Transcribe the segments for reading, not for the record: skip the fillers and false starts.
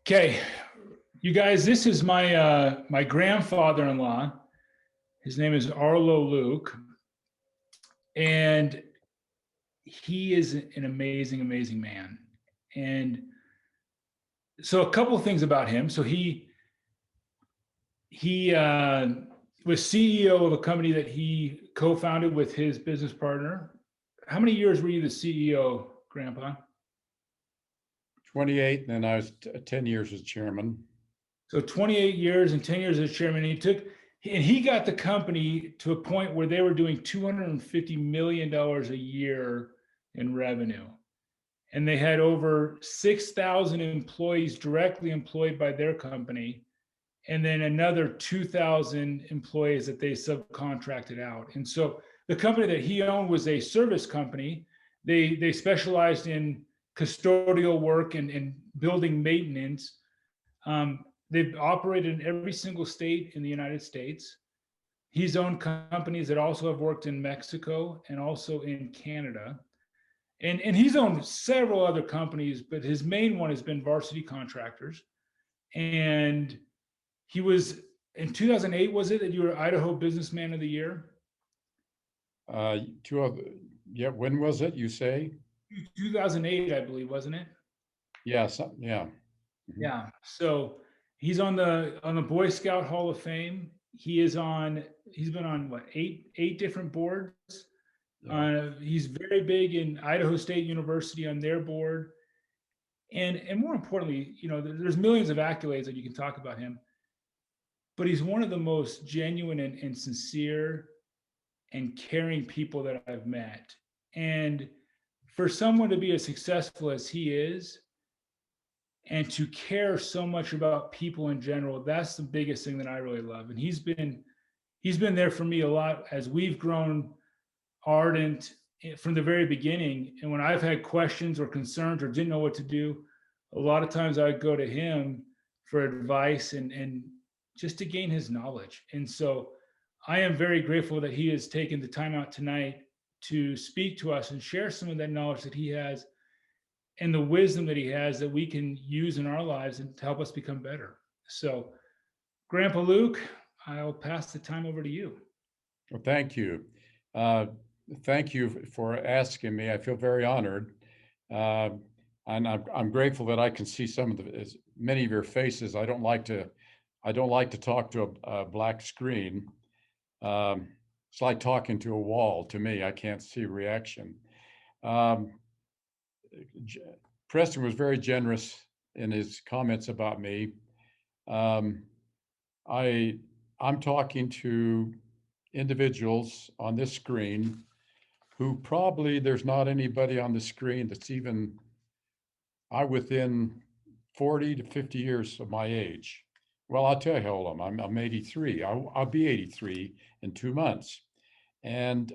Okay, you guys, this is my grandfather-in-law. His name is Arlo Luke, and he is an amazing, amazing man. And so, a couple of things about him. So he was CEO of a company that he co-founded with his business partner. How many years were you the CEO, Grandpa? 28, and then I was 10 years as chairman. So 28 years and 10 years as chairman. He got the company to a point where they were doing $250 million a year in revenue. And they had over 6,000 employees directly employed by their company, and then another 2,000 employees that they subcontracted out. And so the company that he owned was a service company. They specialized in custodial work and building maintenance. They've operated in every single state in the United States. He's owned companies that also have worked in Mexico and also in Canada. And he's owned several other companies, but his main one has been Varsity Contractors. And he was, in 2008, was it that you were Idaho Businessman of the Year? Yeah, when was it, you say? 2008, I believe, wasn't it? Yeah, yeah. Mm-hmm. Yeah. So he's on the Boy Scout Hall of Fame. He's been on what, eight different boards. Yeah. He's very big in Idaho State University on their board. And more importantly, there's millions of accolades that you can talk about him, but he's one of the most genuine and sincere and caring people that I've met. And for someone to be as successful as he is, and to care so much about people in general, that's the biggest thing that I really love. And he's been there for me a lot as we've grown Ardent from the very beginning. And when I've had questions or concerns or didn't know what to do, a lot of times I go to him for advice and just to gain his knowledge. And so I am very grateful that he has taken the time out tonight to speak to us and share some of that knowledge that he has and the wisdom that he has that we can use in our lives and to help us become better. So, Grandpa Luke, I'll pass the time over to you. Well, thank you. Thank you for asking me. I feel very honored. And I'm grateful that I can see many of your faces. I don't like to talk to a black screen. It's like talking to a wall to me. I can't see reaction. Preston was very generous in his comments about me. I'm talking to individuals on this screen who probably there's not anybody on the screen that's even within 40 to 50 years of my age. Well, I'll tell you how old I'm 83. I'll be 83 in 2 months. And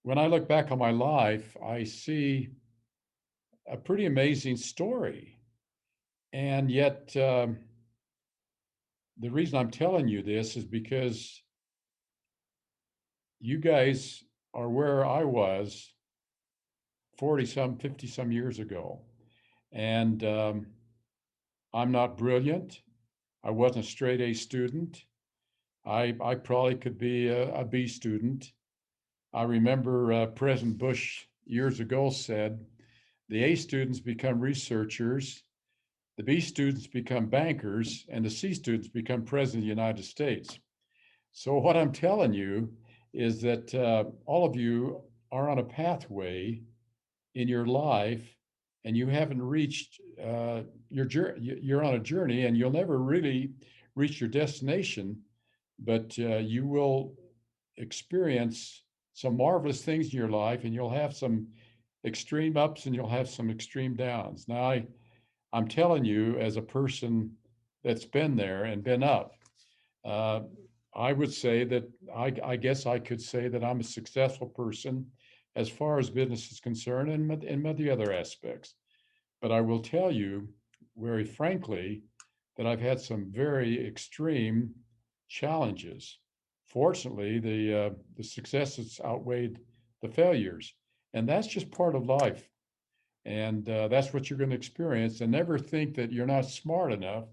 when I look back on my life, I see a pretty amazing story. And yet, the reason I'm telling you this is because you guys are where I was 50 some years ago. And I'm not brilliant. I wasn't a straight A student. I probably could be a B student. I remember President Bush years ago said, the A students become researchers, the B students become bankers, and the C students become president of the United States. So what I'm telling you is that all of you are on a pathway in your life, and you haven't reached your journey. You're on a journey, and you'll never really reach your destination, but you will experience some marvelous things in your life, and you'll have some extreme ups and you'll have some extreme downs. Now, I'm telling you, as a person that's been there and been up, I would say that I guess I could say that I'm a successful person as far as business is concerned and in many other aspects. But I will tell you very frankly that I've had some very extreme challenges. Fortunately, the successes outweighed the failures, and that's just part of life. And that's what you're going to experience. And never think that you're not smart enough,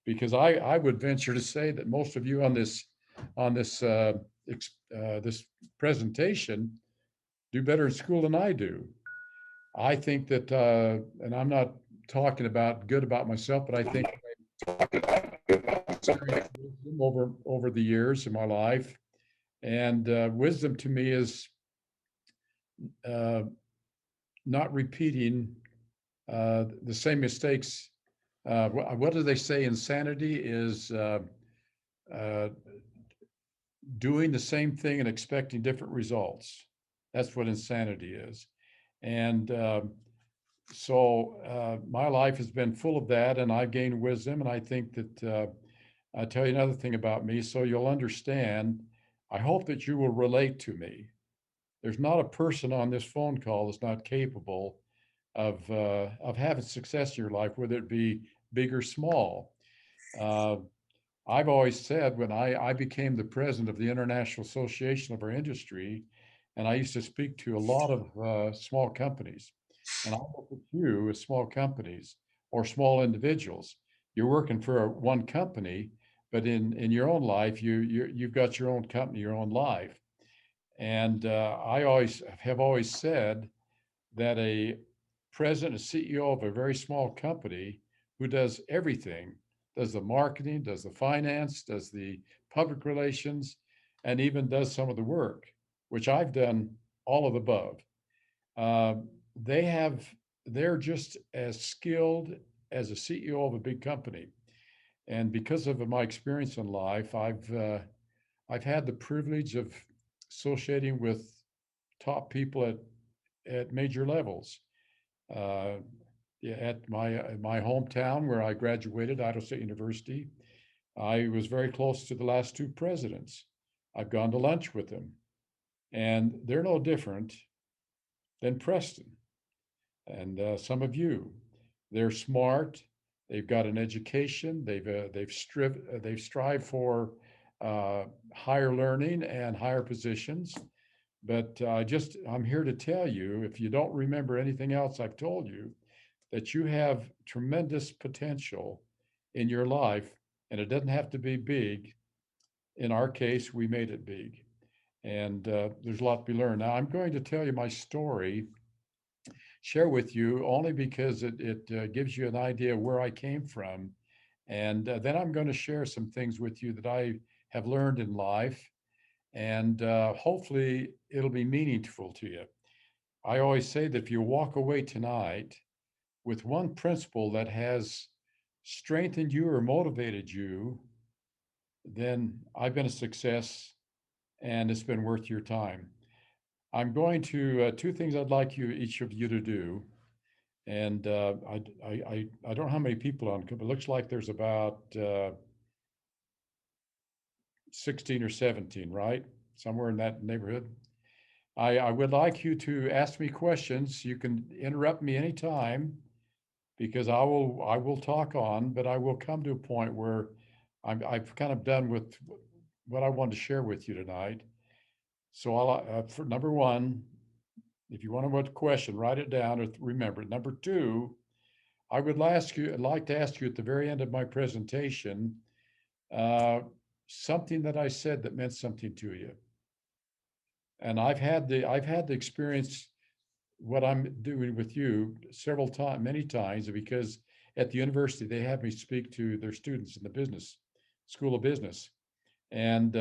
because I would venture to say that most of you on this presentation do better in school than I do. I think that, and I'm not talking about good about myself, but I think over the years of my life, and wisdom to me is uh, not repeating the same mistakes. What do they say? Insanity is uh, doing the same thing and expecting different results. That's what insanity is. And my life has been full of that, and I've gained wisdom. And I think that I'll tell you another thing about me so you'll understand. I hope that you will relate to me. There's not a person on this phone call that's not capable of having success in your life, whether it be big or small. Uh, I've always said when I became the president of the International Association of our industry, and I used to speak to a lot of small companies, and I look at you as small companies or small individuals. You're working for one company, but in your own life, you've got your own company, your own life. And I have always said that a president, a CEO of a very small company who does everything, does the marketing, does the finance, does the public relations, and even does some of the work, which I've done all of the above. Uh, they have, they're just as skilled as a CEO of a big company. And because of my experience in life, I've had the privilege of associating with top people at major levels. Uh, yeah, at my hometown where I graduated, Idaho State University, I was very close to the last two presidents. I've gone to lunch with them, and they're no different than Preston and some of you. They're smart. They've got an education. They've strived for uh, higher learning and higher positions. But I'm here to tell you, if you don't remember anything else I've told you, that you have tremendous potential in your life, and it doesn't have to be big. In our case, we made it big, and there's a lot to be learned. Now, I'm going to tell you my story, share with you only because it gives you an idea of where I came from, and then I'm going to share some things with you that I have learned in life, and hopefully it'll be meaningful to you. I always say that if you walk away tonight with one principle that has strengthened you or motivated you, then I've been a success and it's been worth your time. I'm going to two things I'd like each of you to do. And I don't know how many people on, but it looks like there's about 16 or 17, right? Somewhere in that neighborhood. I would like you to ask me questions. You can interrupt me anytime because I will talk on, but I will come to a point where I've kind of done with what I wanted to share with you tonight. So for number one, if you want to put a question, write it down or remember it. Number two, I'd like to ask you at the very end of my presentation uh, something that I said that meant something to you. And I've had the experience what I'm doing with you many times, because at the university they have me speak to their students in the business school of business, and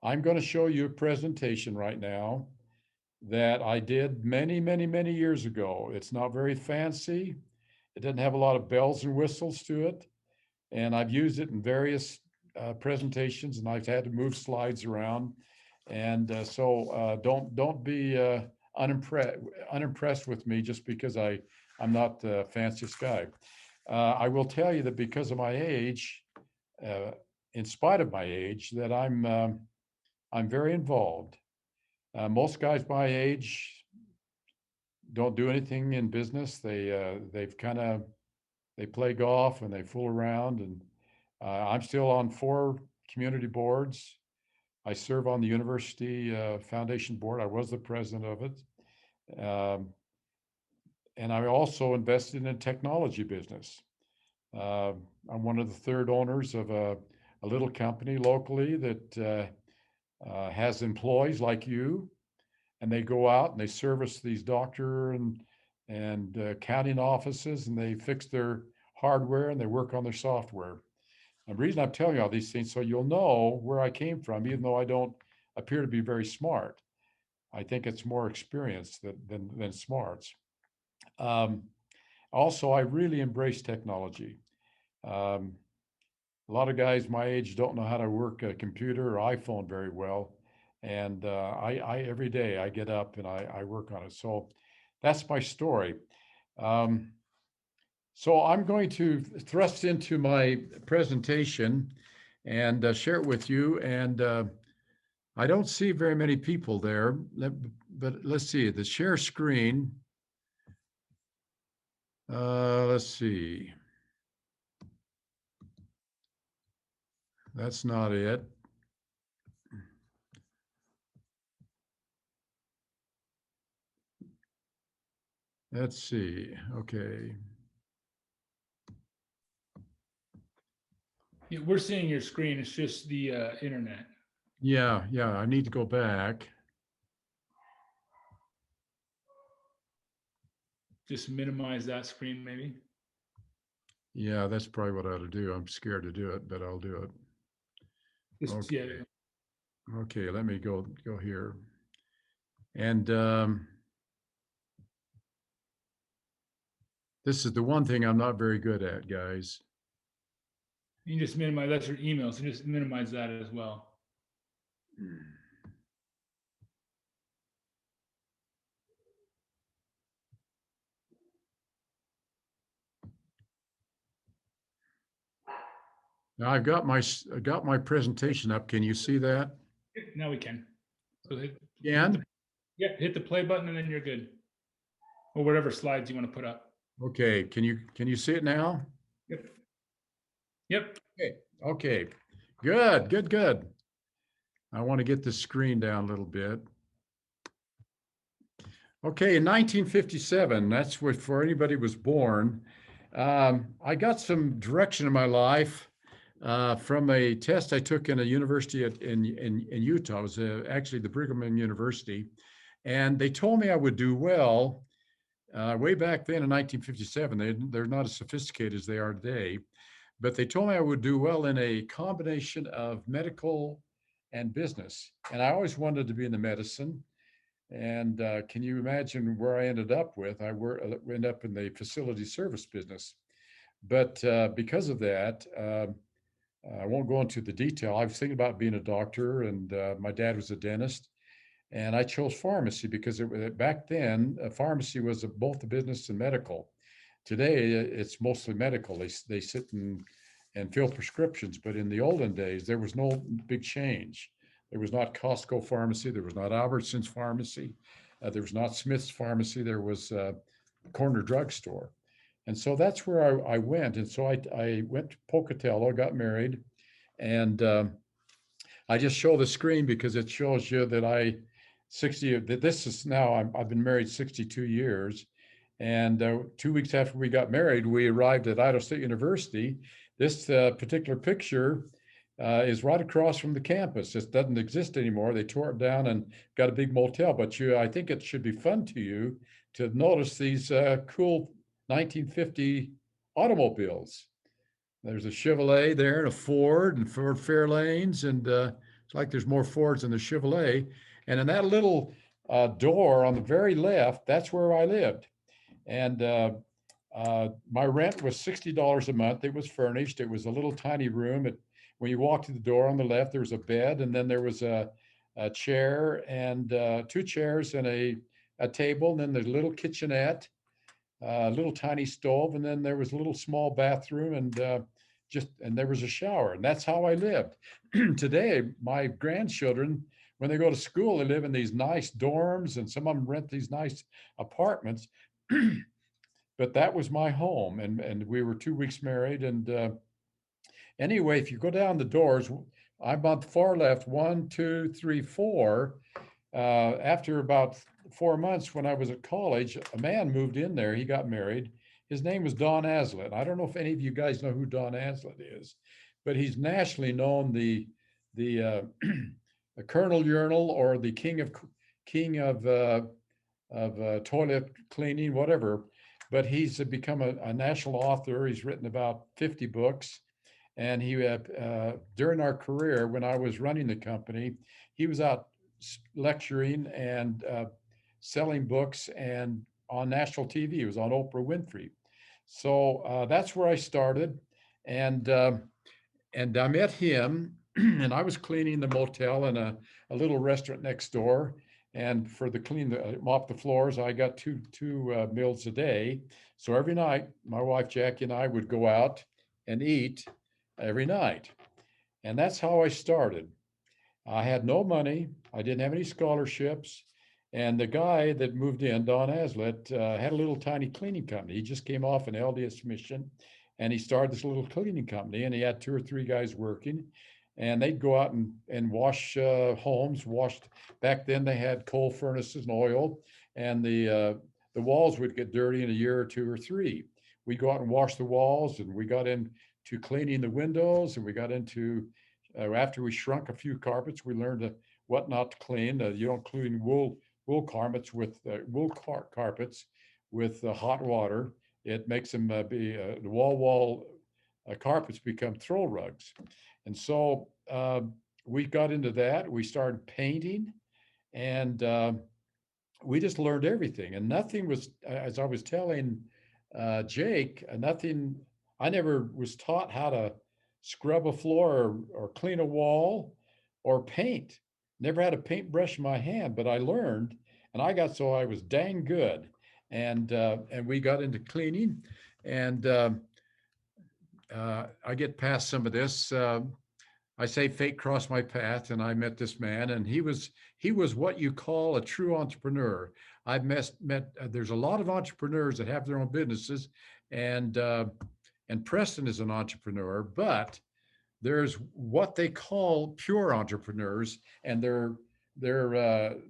I'm going to show you a presentation right now that I did many, many, many years ago. It's not very fancy. It doesn't have a lot of bells and whistles to it, and I've used it in various presentations, and I've had to move slides around, and don't be unimpressed with me just because I'm not the fanciest guy. I will tell you that because of my age, uh, in spite of my age, that I'm very involved. Most guys my age don't do anything in business. They play golf and they fool around, and I'm still on 4 community boards. I serve on the university foundation board. I was the president of it. Um, and I also invested in a technology business. I'm one of the third owners of a little company locally that has employees like you, and they go out and they service these doctor and accounting offices, and they fix their hardware and they work on their software. And the reason I'm telling you all these things so you'll know where I came from, even though I don't appear to be very smart. I think it's more experience than smarts. Um, Also, I really embrace technology. Um, a lot of guys my age don't know how to work a computer or iPhone very well, and I every day I get up and I work on it. So that's my story. Um, so I'm going to thrust into my presentation and share it with you. And I don't see very many people there, but let's see the share screen. Let's see. That's not it. Let's see. Okay. Yeah, we're seeing your screen. It's just the internet. Yeah, I need to go back. Just minimize that screen, maybe. Yeah, that's probably what I ought to do. I'm scared to do it, but I'll do it. Just yeah. Okay. Okay, let me go here. And this is the one thing I'm not very good at, guys. You can just minimize. That's your email, so just minimize that as well. Now I got my presentation up. Can you see that? Now we can. So hit the play button and then you're good. Or whatever slides you want to put up. Okay, can you see it now? Yep. Yep. Okay. Good. I want to get the screen down a little bit. Okay, in 1957, that's before anybody was born. I got some direction in my life from a test I took in a university in Utah. It was actually the Brigham Young University. And they told me I would do well way back then in 1957. They're not as sophisticated as they are today. But they told me I would do well in a combination of medical and business. And I always wanted to be in the medicine. And can you imagine where I ended up with? I ended up in the facility service business. But because of that, I won't go into the detail. I was thinking about being a doctor, and my dad was a dentist. And I chose pharmacy because back then, pharmacy was both a business and medical. Today, it's mostly medical. They sit and fill prescriptions. But in the olden days, there was no big change. There was not Costco pharmacy. There was not Albertsons pharmacy. There was not Smith's pharmacy. There was a corner drugstore. And so that's where I went. And so I went to Pocatello, got married. And I just show the screen because it shows you that this is now, I've been married 62 years. And 2 weeks after we got married, we arrived at Idaho State University. This particular picture is right across from the campus. It doesn't exist anymore. They tore it down and got a big motel. But I think it should be fun to you to notice these cool 1950 automobiles. There's a Chevrolet there and a Ford and Ford Fairlanes. And it's like there's more Fords than the Chevrolet. And in that little door on the very left, that's where I lived. And my rent was $60 a month. It was furnished. It was a little tiny room. When you walked to the door on the left, there was a bed, and then there was a chair and 2 chairs and a table, and then there's a little kitchenette, a little tiny stove, and then there was a little small bathroom, and there was a shower, and that's how I lived. Today, my grandchildren, when they go to school, they live in these nice dorms, and some of them rent these nice apartments. But that was my home, and we were 2 weeks married. And anyway, if you go down the doors, I'm on the far left, 1, 2, 3, 4. after about 4 months, when I was at college, a man moved in there. He got married. His name was Don Aslett. I don't know if any of you guys know who Don Aslett is, but he's nationally known, the the Colonel Urinal, or the king of toilet cleaning, whatever. But he's become a national author. He's written about 50 books. And during our career, when I was running the company, he was out lecturing and selling books and on national TV. He was on Oprah Winfrey. So that's where I started. And and I met him, and I was cleaning the motel and a little restaurant next door. And for the mop the floors, I got two meals a day. So every night, my wife Jackie and I would go out and eat every night, and that's how I started. I had no money. I didn't have any scholarships. And the guy that moved in, Don Aslett, had a little tiny cleaning company. He just came off an LDS mission, and he started this little cleaning company, and he had 2 or 3 guys working, and they'd go out and wash homes. Back then they had coal furnaces and oil, and the walls would get dirty in a year or 2 or 3. We'd go out and wash the walls, and we got into cleaning the windows, and we got into after we shrunk a few carpets, we learned what not to clean. You don't clean wool carpets with hot water. It makes them be the wall carpets become throw rugs. And so we got into that. We started painting, and we just learned everything. And nothing was, as I was telling Jake, nothing. I never was taught how to scrub a floor or clean a wall or paint. Never had a paintbrush in my hand, but I learned, and I got so I was dang good. And we got into cleaning, and I get past some of this. I say fate crossed my path, and I met this man, and he was what you call a true entrepreneur. I've met there's a lot of entrepreneurs that have their own businesses, and Preston is an entrepreneur, but there's what they call pure entrepreneurs, and they're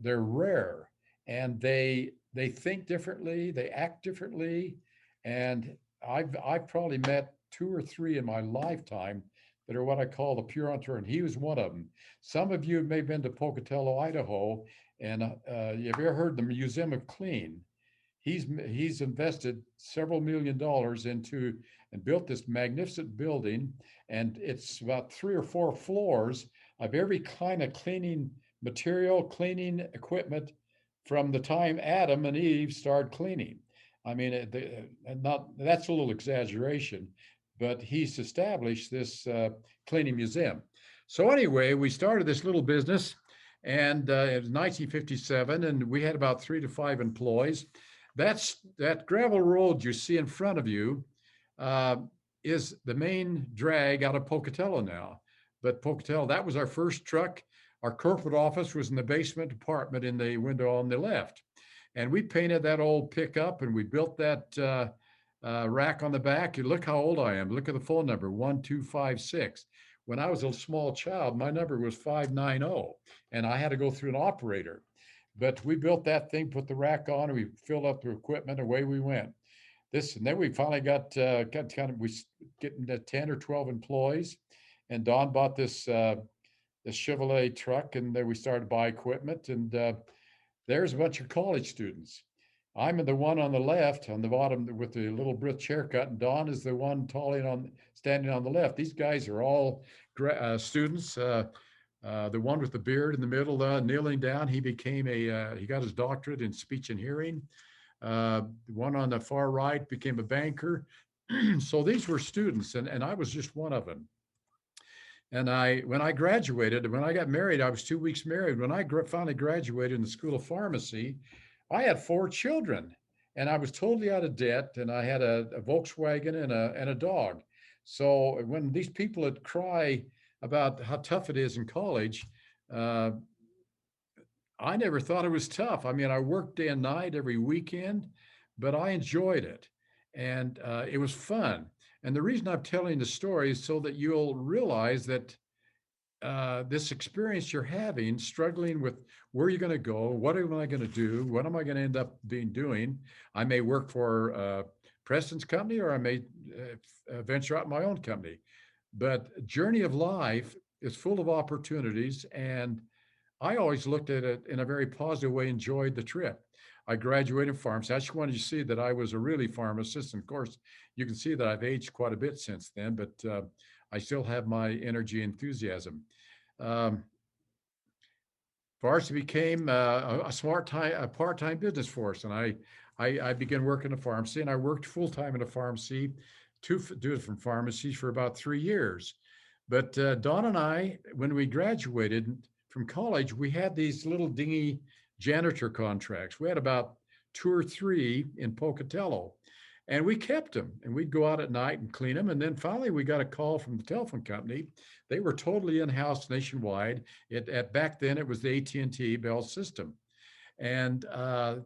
rare, and they think differently, they act differently, and I've probably met 2 or 3 in my lifetime that are what I call the pure entrepreneur, and he was one of them. Some of you may have been to Pocatello, Idaho, and have you ever heard the Museum of Clean? He's invested several $1 million into and built this magnificent building, and it's about 3 or 4 floors of every kind of cleaning material, cleaning equipment from the time Adam and Eve started cleaning. I mean, that's a little exaggeration, but he's established this cleaning museum. So anyway, we started this little business, and it was 1957, and we had about 3 to 5 employees. That gravel road you see in front of you uh, is the main drag out of Pocatello now. But Pocatello, that was our first truck. Our corporate office was in the basement department in the window on the left. And we painted that old pickup, and we built that rack on the back. You look how old I am. Look at the phone number, 1256. When I was a small child, my number was 590, and I had to go through an operator. But we built that thing, put the rack on, and we filled up the equipment, away we went. And then we finally got we getting to 10 or 12 employees, and Don bought this Chevrolet truck, and then we started to buy equipment, and there's a bunch of college students. I'm the one on the left, on the bottom with the little British haircut, and Don is the one standing on the left. These guys are all students. The one with the beard in the middle, kneeling down, he got his doctorate in speech and hearing. The one on the far right became a banker. So these were students, and I was just one of them. And when I graduated, when I got married, I was 2 weeks married. When I finally graduated in the School of Pharmacy, I had 4 children, and I was totally out of debt, and I had a Volkswagen and a dog. So when these people would cry about how tough it is in college, uh, I never thought it was tough. I mean, I worked day and night every weekend, but I enjoyed it, and it was fun. And the reason I'm telling the story is so that you'll realize that this experience you're having, struggling with where you're going to go, what am I going to do, what am I going to end up doing? I may work for Preston's company, or I may venture out my own company. But journey of life is full of opportunities, and I always looked at it in a very positive way, enjoyed the trip. I graduated from pharmacy. I just wanted you to see that I was a really pharmacist. And of course, you can see that I've aged quite a bit since then, but I still have my energy, enthusiasm. Um, Varsity became a part-time business for us, and I began working in a pharmacy, and I worked full-time in a pharmacy, two different pharmacies for about 3 years. But Don and I, when we graduated from college, we had these little dingy janitor contracts. We had about two or three in Pocatello, and we kept them. And we'd go out at night and clean them. And then finally, we got a call from the telephone company. They were totally in-house nationwide. Back then, it was the AT&T Bell system, and the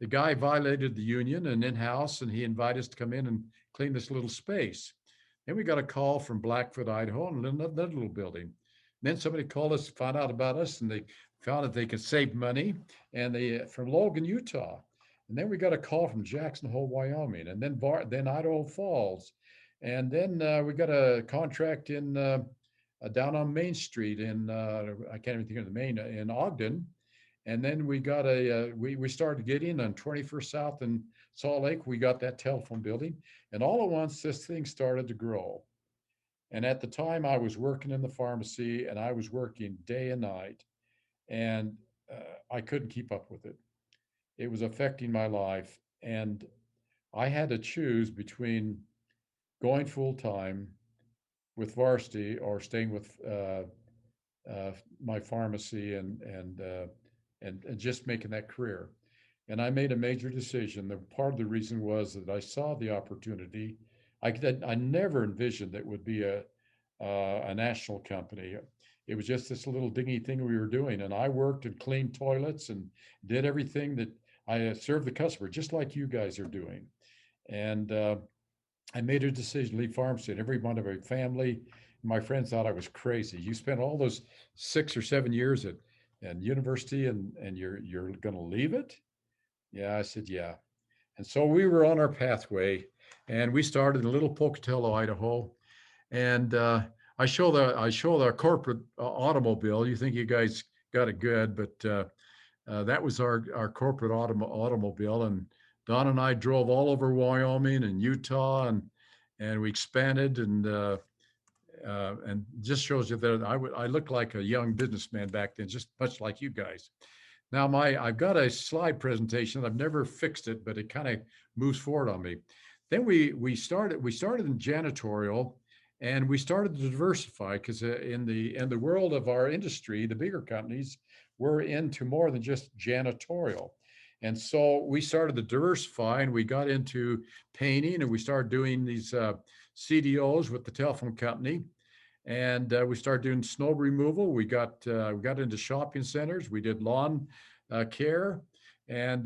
guy violated the union and in-house, and he invited us to come in and clean this little space. Then we got a call from Blackfoot, Idaho, and another little building. And then somebody called us, found out about us, and they found that they could save money, and they from Logan, Utah. And then we got a call from Jackson Hole, Wyoming, and then Idaho Falls, and then we got a contract in down on Main Street in I can't even think of the main in Ogden, and then we got we started getting on 21st South in Salt Lake. We got that telephone building, and all at once this thing started to grow. And at the time, I was working in the pharmacy, and I was working day and night, and I couldn't keep up with it. It was affecting my life, and I had to choose between going full time with varsity or staying with my pharmacy and just making that career. And I made a major decision. The part of the reason was that I saw the opportunity. I never envisioned that it would be a national company. It was just this little dingy thing we were doing, and I worked and cleaned toilets and did everything that I served the customer, just like you guys are doing. And I made a decision to leave pharmacy, and every one of my family, my friends thought I was crazy. You spent all those 6 or 7 years at university, and you're going to leave it? Yeah, I said, yeah. And so we were on our pathway, and we started in little Pocatello, Idaho. And I show the corporate automobile. You think you guys got it good, but that was our corporate automobile. And Don and I drove all over Wyoming and Utah, and we expanded, and just shows you that I looked like a young businessman back then, just much like you guys. Now I've got a slide presentation. I've never fixed it, but it kind of moves forward on me. Then we started in janitorial, and we started to diversify because in the world of our industry, the bigger companies were into more than just janitorial. And so we started to diversify, and we got into painting, and we started doing these CDOs with the telephone company, and we started doing snow removal. We got into shopping centers. We did lawn care, and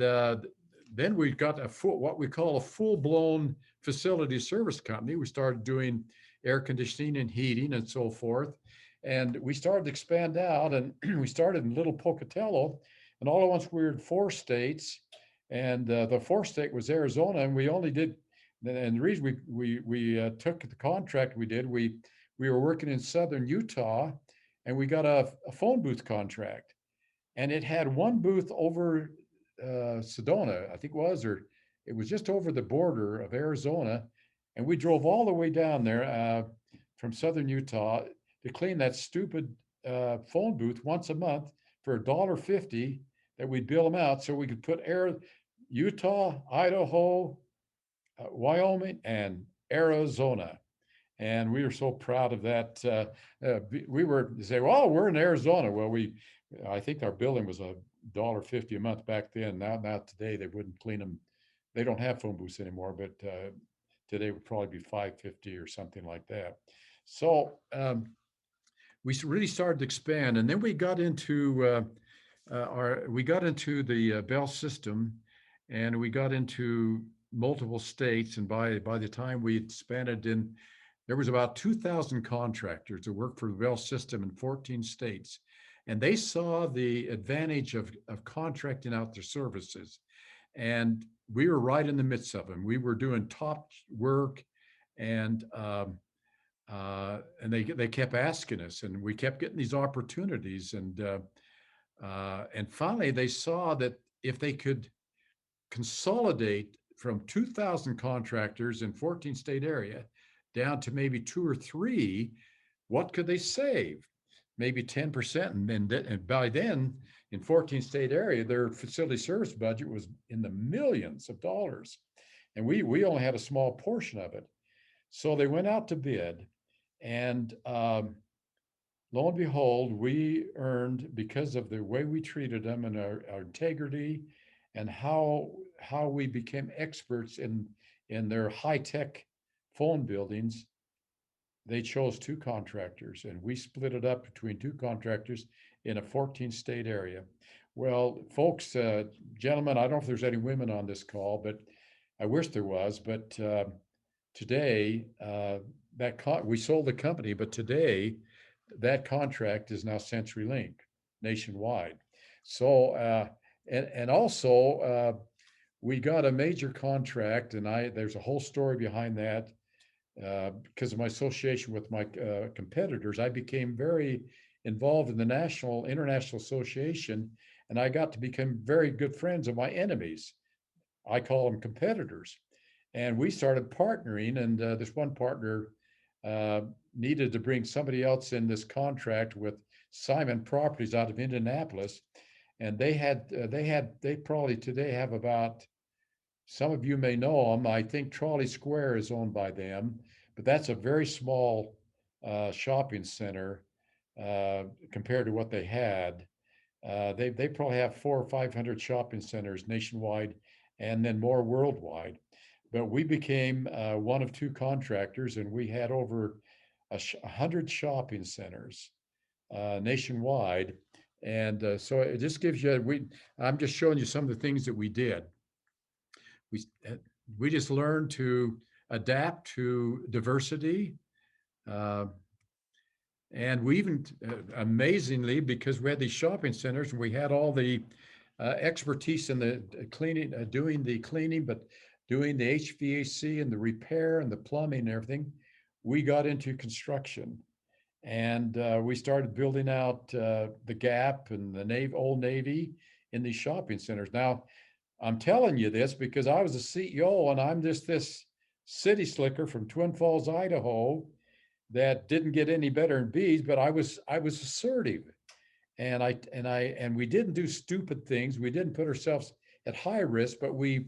then we got what we call a full-blown facility service company. We started doing air conditioning and heating and so forth, and we started to expand out. And we started in Little Pocatello, and all at once we were in 4 states, and the fourth state was Arizona, and we only did. And the reason we took the contract we did, we were working in southern Utah, and we got a phone booth contract, and it had one booth over Sedona, I think it was, or it was just over the border of Arizona, and we drove all the way down there from southern Utah to clean that stupid phone booth once a month for $1.50 that we'd bill them out so we could put Utah, Idaho, Wyoming, and Arizona. And we were so proud of that. We were say, well, we're in Arizona. Well, I think our billing was $1.50 a month back then. Now today they wouldn't clean them. They don't have phone booths anymore, but today would probably be $5.50 or something like that. So we really started to expand, and then we got into the Bell system, and we got into multiple states. And by the time we expanded in there was about 2,000 contractors that worked for the Bell system in 14 states. And they saw the advantage of contracting out their services. And we were right in the midst of them. We were doing top work, and they kept asking us, and we kept getting these opportunities. And finally, they saw that if they could consolidate from 2,000 contractors in 14 state area down to maybe two or three, what could they save? Maybe 10%. And by then, in 14 state area, their facility service budget was in the millions of dollars. And we only had a small portion of it. So they went out to bid, and lo and behold, we earned, because of the way we treated them and our integrity and how we became experts in their high-tech phone buildings, they chose two contractors, and we split it up between two contractors in a 14-state area. Well, folks, gentlemen, I don't know if there's any women on this call, but I wish there was. But today, we sold the company, but today that contract is now CenturyLink nationwide. So, and also we got a major contract, and there's a whole story behind that. Because of my association with my competitors, I became very involved in the international association, and I got to become very good friends of my enemies. I call them competitors. And we started partnering, and this one partner needed to bring somebody else in this contract with Simon Properties out of Indianapolis. And they probably today have about, some of you may know them. I think Trolley Square is owned by them, but that's a very small shopping center compared to what they had. They probably have 400 or 500 shopping centers nationwide, and then more worldwide. But we became one of two contractors, and we had over 100 shopping centers nationwide. And so it just gives you, I'm just showing you some of the things that we did. We just learned to adapt to diversity. And we even, amazingly, because we had these shopping centers and we had all the expertise in the cleaning, doing the cleaning, but doing the HVAC and the repair and the plumbing and everything, we got into construction. And we started building out the Gap and the Old Navy in these shopping centers. Now, I'm telling you this because I was a CEO, and I'm just this city slicker from Twin Falls, Idaho, that didn't get any better in bees, but I was assertive, and we didn't do stupid things. We didn't put ourselves at high risk, but we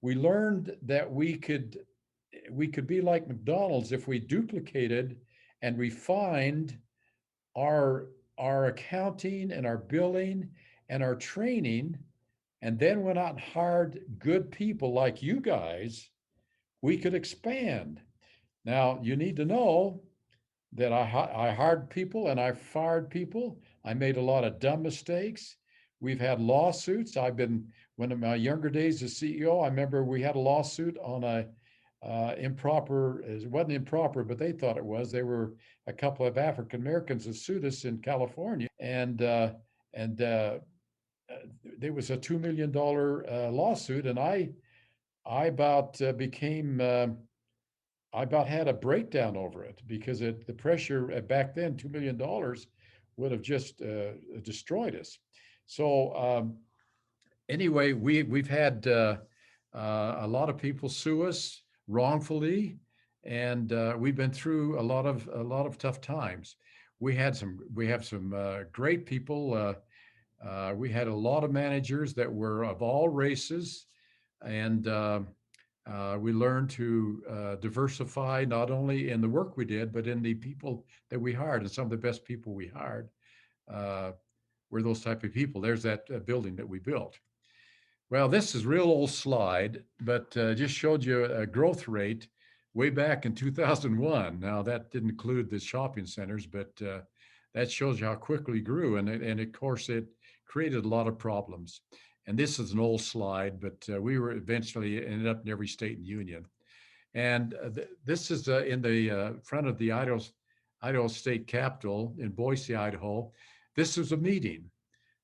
learned that we could be like McDonald's if we duplicated and refined our accounting and our billing and our training, and then went out and hired good people like you guys, we could expand. Now, you need to know that I hired people and I fired people. I made a lot of dumb mistakes. We've had lawsuits. One of my younger days as CEO, I remember we had a lawsuit on improper, it wasn't improper, but they thought it was. They were a couple of African Americans that sued us in California, and there was a $2 million lawsuit, and I about had a breakdown over it because the pressure back then, $2 million would have just destroyed us. So anyway, we've had a lot of people sue us wrongfully, and we've been through a lot of tough times. We have some great people. We had a lot of managers that were of all races, and we learned to diversify not only in the work we did, but in the people that we hired. And some of the best people we hired were those type of people. There's that building that we built. Well, this is a real old slide, but just showed you a growth rate way back in 2001. Now, that didn't include the shopping centers, but that shows you how quickly we grew. And of course, it created a lot of problems. And this is an old slide, but we were eventually ended up in every state in the union. And this is in the front of the Idaho State Capitol in Boise, Idaho. This is a meeting.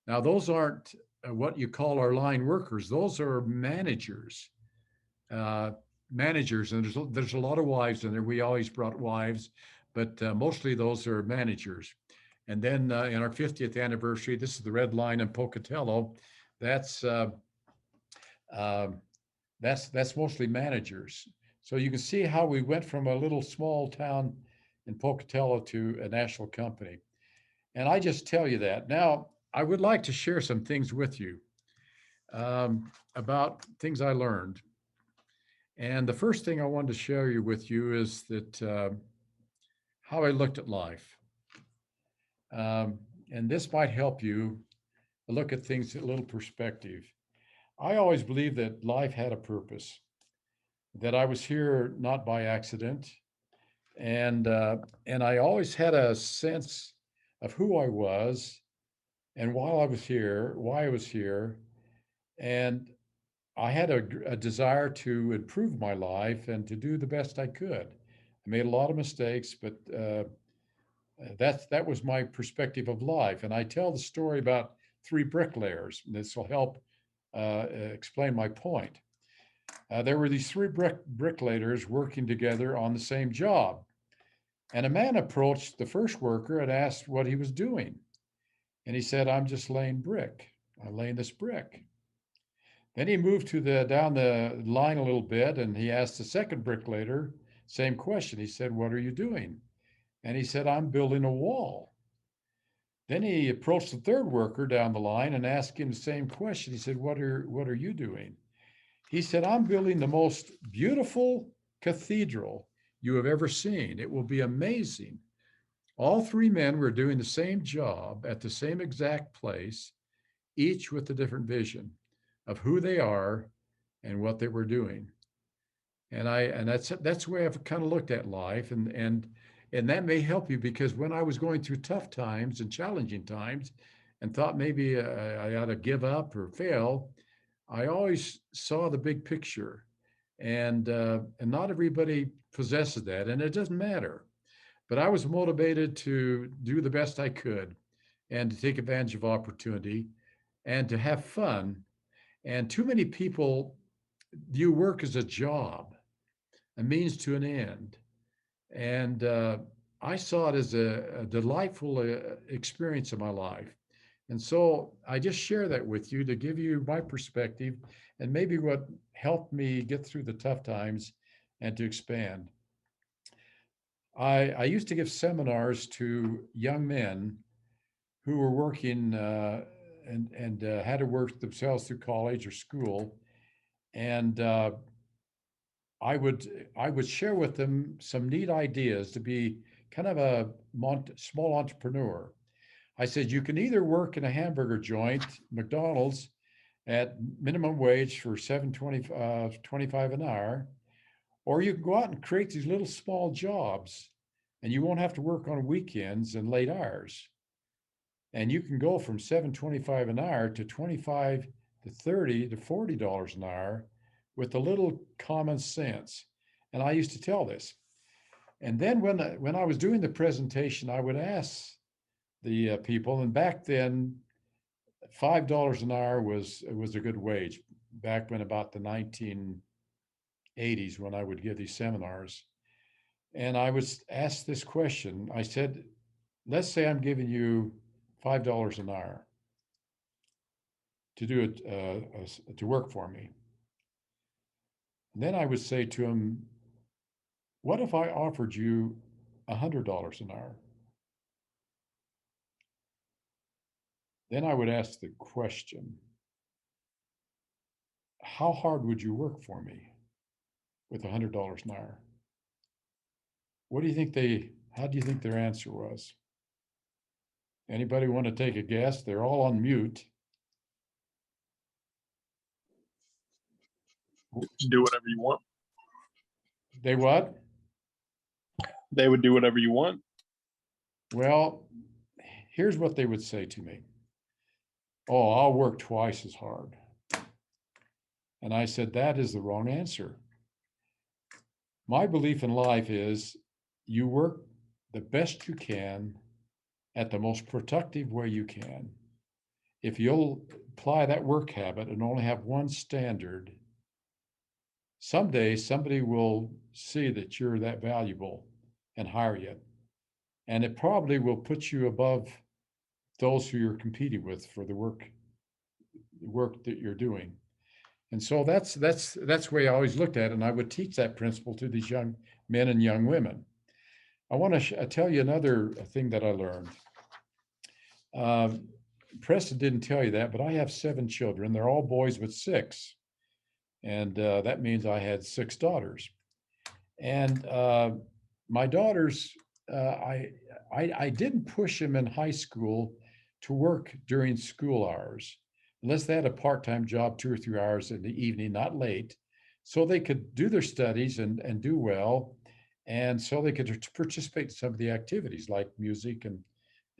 Now, those aren't what you call our line workers. Those are managers. Managers, and there's a lot of wives in there. We always brought wives, but mostly those are managers. And then in our 50th anniversary, this is the Red Line in Pocatello. That's that's mostly managers. So you can see how we went from a little small town in Pocatello to a national company. And I just tell you that. Now, I would like to share some things with you about things I learned. And the first thing I wanted to share with you is that how I looked at life. And this might help you look at things a little perspective. I always believed that life had a purpose, that I was here not by accident, and I always had a sense of who I was and why I was here, and I had a desire to improve my life and to do the best I could. I made a lot of mistakes, but that was my perspective of life. And I tell the story about three bricklayers. And this will help explain my point. There were these three bricklayers working together on the same job. And a man approached the first worker and asked what he was doing. And he said, "I'm just laying brick. I'm laying this brick." Then he moved down the line a little bit and he asked the second bricklayer, same question. He said, "What are you doing?" And he said, "I'm building a wall." Then he approached the third worker down the line and asked him the same question. He said, what are you doing?" He said, "I'm building the most beautiful cathedral you have ever seen. It will be amazing." All three men were doing the same job at the same exact place, each with a different vision of who they are and what they were doing. And that's the way I've kind of looked at life, and that may help you, because when I was going through tough times and challenging times and thought maybe I ought to give up or fail, I always saw the big picture, and not everybody possesses that, and it doesn't matter. But I was motivated to do the best I could and to take advantage of opportunity and to have fun. And too many people view work as a job, a means to an end. And I saw it as a delightful experience in my life. And so I just share that with you to give you my perspective and maybe what helped me get through the tough times and to expand. I used to give seminars to young men who were working and had to work themselves through college or school, and I would share with them some neat ideas to be kind of a small entrepreneur. I said, you can either work in a hamburger joint, McDonald's, at minimum wage for $7.25 an hour, or you can go out and create these little small jobs, and you won't have to work on weekends and late hours. And you can go from $7.25 an hour to 25 to 30 to $40 an hour with a little common sense. And I used to tell this. And then when I was doing the presentation, I would ask the people, and back then, $5 an hour was a good wage. Back when about the 1980s, when I would give these seminars, and I was asked this question. I said, "Let's say I'm giving you $5 an hour to do it to work for me." And then I would say to him, "What if I offered you $100 an hour?" Then I would ask the question, "How hard would you work for me with $100 an hour?" What do you think how do you think their answer was? Anybody want to take a guess? They're all on mute. Do whatever you want. They what? They would do whatever you want. Well, here's what they would say to me. "Oh, I'll work twice as hard." And I said, that is the wrong answer. My belief in life is you work the best you can at the most productive way you can. If you'll apply that work habit and only have one standard, someday somebody will see that you're that valuable and hire you. And it probably will put you above those who you're competing with for the work that you're doing. And so that's the way I always looked at it. And I would teach that principle to these young men and young women. I want to tell you another thing that I learned. Preston didn't tell you that, but I have 7 children. They're all boys with 6. And that means I had 6 daughters. And my daughters, I didn't push them in high school to work during school hours, unless they had a part-time job 2 or 3 hours in the evening, not late, so they could do their studies and do well, and so they could participate in some of the activities like music and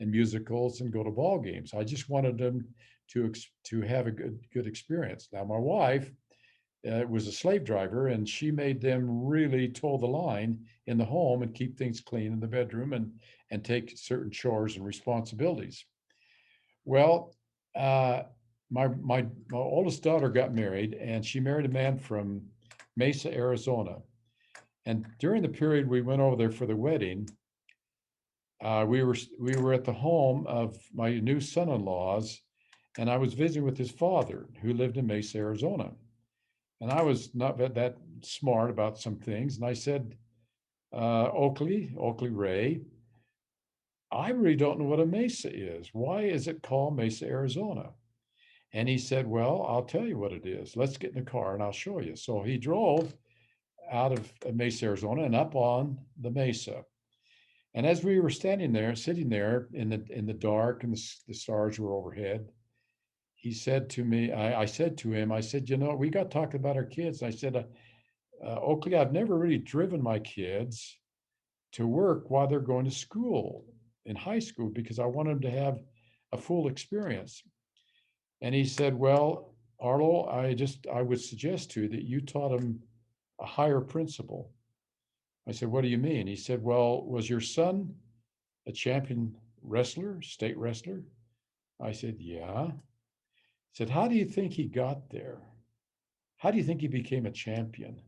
musicals and go to ball games. I just wanted them to have a good experience. Now, my wife was a slave driver, and she made them really toe the line in the home and keep things clean in the bedroom and take certain chores and responsibilities. Well, my oldest daughter got married, and she married a man from Mesa, Arizona. And during the period we went over there for the wedding, we were at the home of my new son-in-laws, and I was visiting with his father, who lived in Mesa, Arizona. And I was not that smart about some things, and I said, Oakley Ray, I really don't know what a mesa is. Why is it called Mesa, Arizona? And he said, well, I'll tell you what it is. Let's get in the car and I'll show you. So he drove out of Mesa, Arizona, and up on the mesa. And as we were sitting there in the dark, and the stars were overhead, he said to me, I said to him, I said, we got talking about our kids. I said, Oakley, I've never really driven my kids to work while they're going to school in high school because I want them to have a full experience. And he said, well, Arlo, I would suggest to you that you taught them a higher principle. I said, what do you mean? He said, well, was your son a champion wrestler, state wrestler? I said, yeah. He said, how do you think he got there? How do you think he became a champion?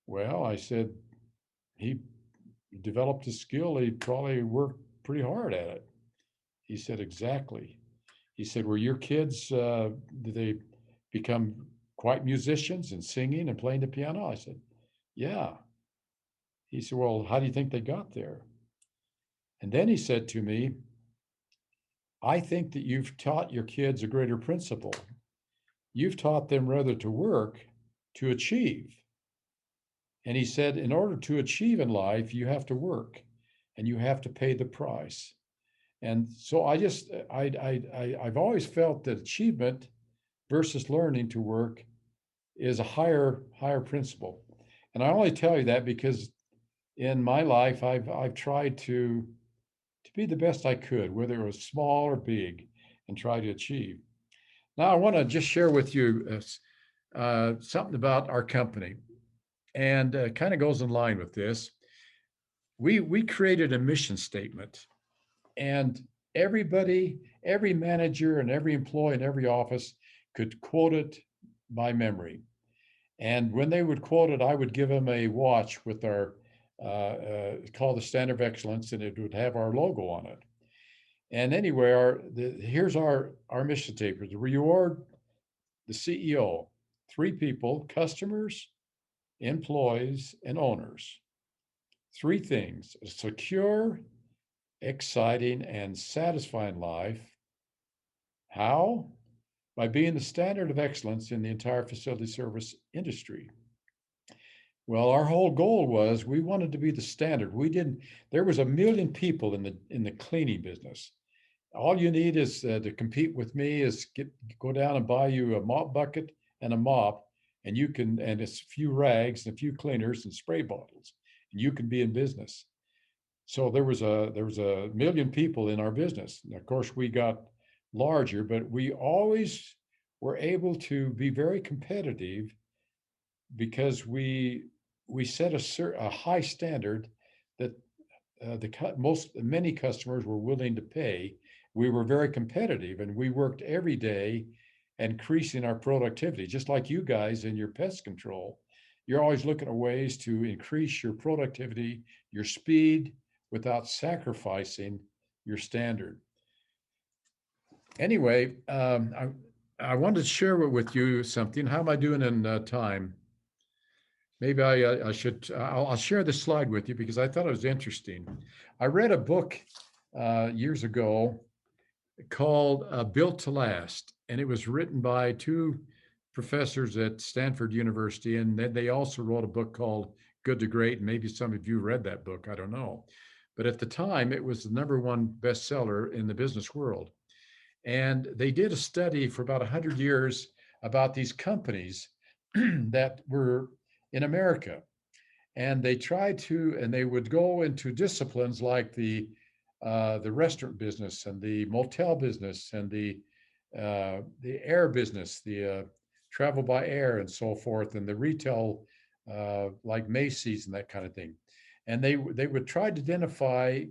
Well, I said, he developed a skill. He probably worked pretty hard at it. He said, exactly. He said, were your kids, did they become quite musicians and singing and playing the piano? I said, yeah. He said, well, how do you think they got there? And then he said to me, I think that you've taught your kids a greater principle. You've taught them rather to work, to achieve. And he said, in order to achieve in life, you have to work and you have to pay the price. And so I've always felt that achievement versus learning to work is a higher principle. And I only tell you that because in my life, I've tried to be the best I could, whether it was small or big, and try to achieve. Now, I want to just share with you something about our company, and kind of goes in line with this. We created a mission statement, and every manager and every employee in every office could quote it by memory. And when they would quote it, I would give them a watch with our called the Standard of Excellence, and it would have our logo on it. And anyway, here's our mission statement: to reward the CEO, 3 people: customers, employees, and owners. 3 things: a secure, exciting, and satisfying life. How? By being the standard of excellence in the entire facility service industry. Well, our whole goal was we wanted to be the standard. There was 1 million people in the cleaning business. All you need is to compete with me is go down and buy you a mop bucket and a mop, and it's a few rags and a few cleaners and spray bottles, and you can be in business. So there was a 1 million people in our business. And of course, we got larger, but we always were able to be very competitive because we set a high standard that many customers were willing to pay. We were very competitive, and we worked every day increasing our productivity, just like you guys in your pest control. You're always looking at ways to increase your productivity, your speed, without sacrificing your standard. Anyway, I wanted to share with you something. How am I doing in time? Maybe I should, I'll share this slide with you because I thought it was interesting. I read a book years ago called Built to Last, and it was written by two professors at Stanford University, and then they also wrote a book called Good to Great, and maybe some of you read that book, I don't know. But at the time, it was the #1 bestseller in the business world. And they did a study for about 100 years about these companies that were in America. And they tried to, and they would go into disciplines like the restaurant business and the motel business and the air business, the travel by air and so forth, and the retail like Macy's and that kind of thing. And they would try to identify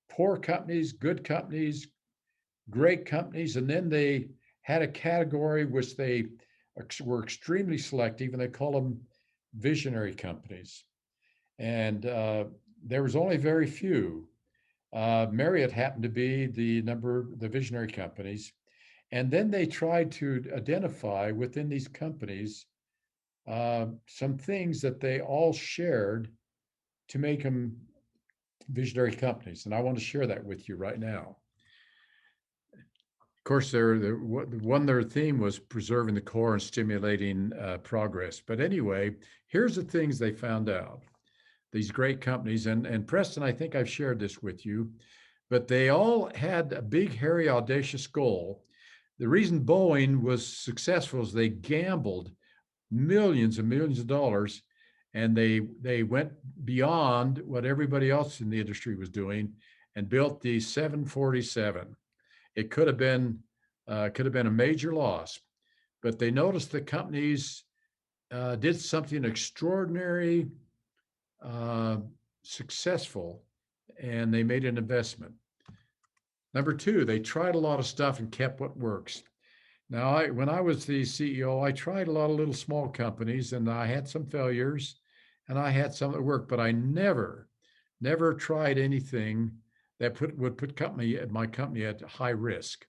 poor companies, good companies, great companies, and then they had a category which they were extremely selective, and they call them visionary companies. And there was only very few. Marriott happened to be the visionary companies. And then they tried to identify within these companies some things that they all shared to make them visionary companies. And I want to share that with you right now. Of course, their theme was preserving the core and stimulating progress. But anyway, here's the things they found out. These great companies, and Preston, I think I've shared this with you, but they all had a big, hairy, audacious goal. The reason Boeing was successful is they gambled millions and millions of dollars, and they went beyond what everybody else in the industry was doing and built the 747. It could have been a major loss, but they noticed the companies did something extraordinary, successful, and they made an investment. Number two, they tried a lot of stuff and kept what works. Now, when I was the CEO, I tried a lot of little small companies, and I had some failures, and I had some that worked, but I never tried anything that would put my company at high risk.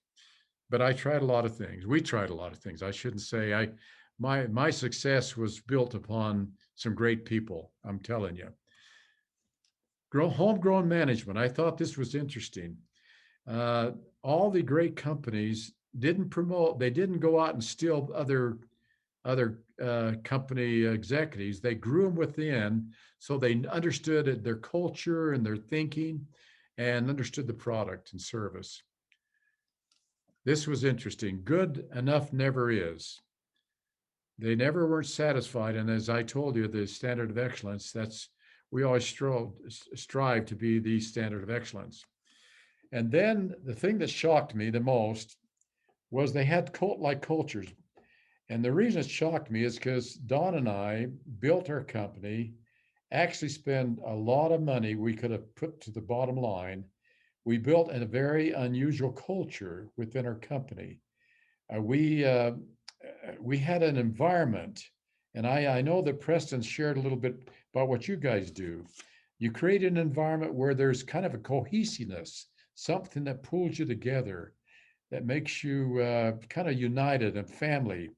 But I tried a lot of things. We tried a lot of things. I shouldn't say my success was built upon some great people, I'm telling you. Homegrown management. I thought this was interesting. All the great companies didn't go out and steal other company executives. They grew them within, so they understood their culture and their thinking and understood the product and service. This was interesting. Good enough never is. They never weren't satisfied. And as I told you, the standard of excellence, we always strive to be the standard of excellence. And then the thing that shocked me the most was they had cult-like cultures. And the reason it shocked me is because Don and I built our company, actually spent a lot of money we could have put to the bottom line. We built a very unusual culture within our company. We had an environment, and I know that Preston shared a little bit about what you guys do. You create an environment where there's kind of a cohesiveness, something that pulls you together, that makes you kind of united and family.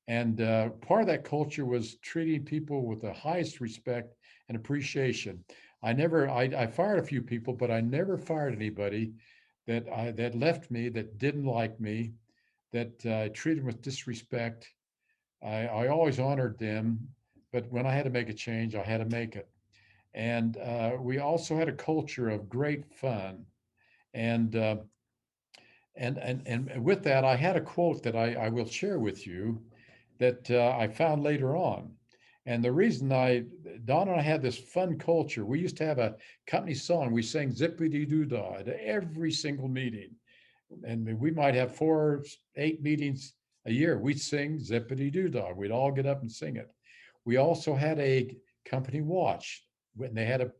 And part of that culture was treating people with the highest respect and appreciation. I fired a few people, but I never fired anybody that left me, that didn't like me, that I treated with disrespect. I always honored them, but when I had to make a change, I had to make it. And we also had a culture of great fun. And with that, I had a quote that I will share with you that I found later on. And the reason Don and I had this fun culture, we used to have a company song. We sang Zippity-Doo-Dah at every single meeting. And we might have 4 or 8 meetings a year. We'd sing Zippity Doo Dog. We'd all get up and sing it. We also had a company watch when they had a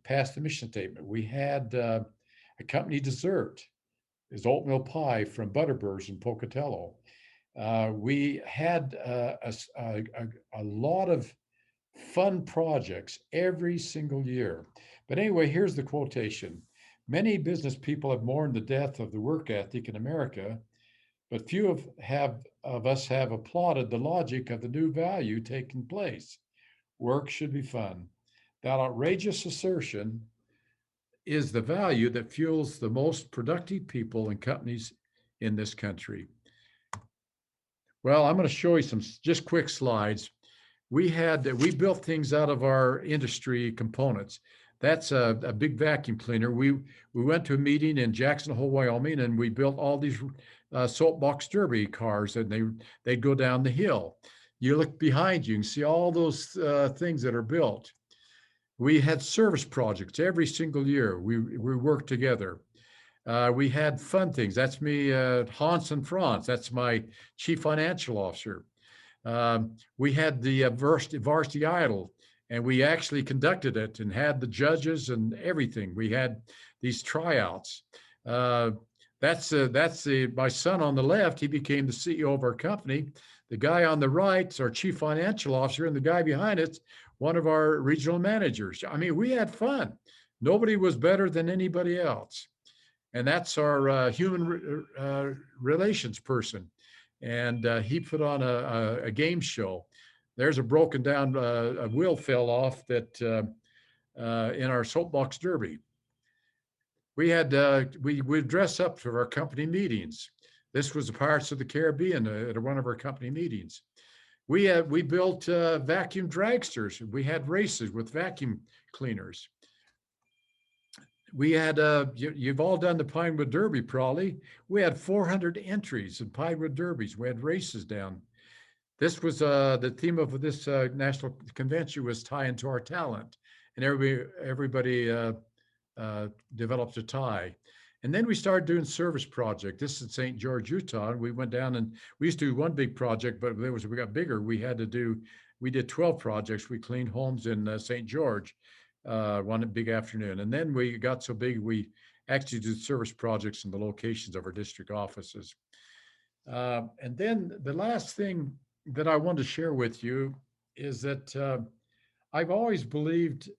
pass the mission statement. We had a company dessert is oatmeal pie from Butterburst in Pocatello. We had a lot of fun projects every single year. But anyway, here's the quotation. Many business people have mourned the death of the work ethic in America, but few of us have applauded the logic of the new value taking place. Work should be fun. That outrageous assertion is the value that fuels the most productive people and companies in this country. Well, I'm going to show you some just quick slides. We built things out of our industry components. That's a big vacuum cleaner. We went to a meeting in Jackson Hole, Wyoming, and we built all these soapbox derby cars, and they'd go down the hill. You look behind you and see all those things that are built. We had service projects every single year. We worked together. We had fun things. That's me, Hans and Franz. That's my chief financial officer. We had the varsity idol, and we actually conducted it and had the judges and everything. We had these tryouts. That's my son on the left. He became the CEO of our company. The guy on the right is our chief financial officer, and the guy behind it's one of our regional managers. I mean, we had fun. Nobody was better than anybody else. And that's our human relations person. And he put on a game show. There's a broken down, a wheel fell off that in our soapbox derby. We had, we'd dress up for our company meetings. This was the Pirates of the Caribbean at one of our company meetings. We built vacuum dragsters. We had races with vacuum cleaners. We had, you've all done the Pinewood Derby probably. We had 400 entries in Pinewood Derbies. We had races down. This was the theme of this national convention was tie into our talent. And everybody developed a tie. And then we started doing service project. This is St. George, Utah. And we went down and we used to do one big project, but we got bigger. We did 12 projects. We cleaned homes in St. George one big afternoon. And then we got so big, we actually did service projects in the locations of our district offices. And then the last thing that I want to share with you is that I've always believed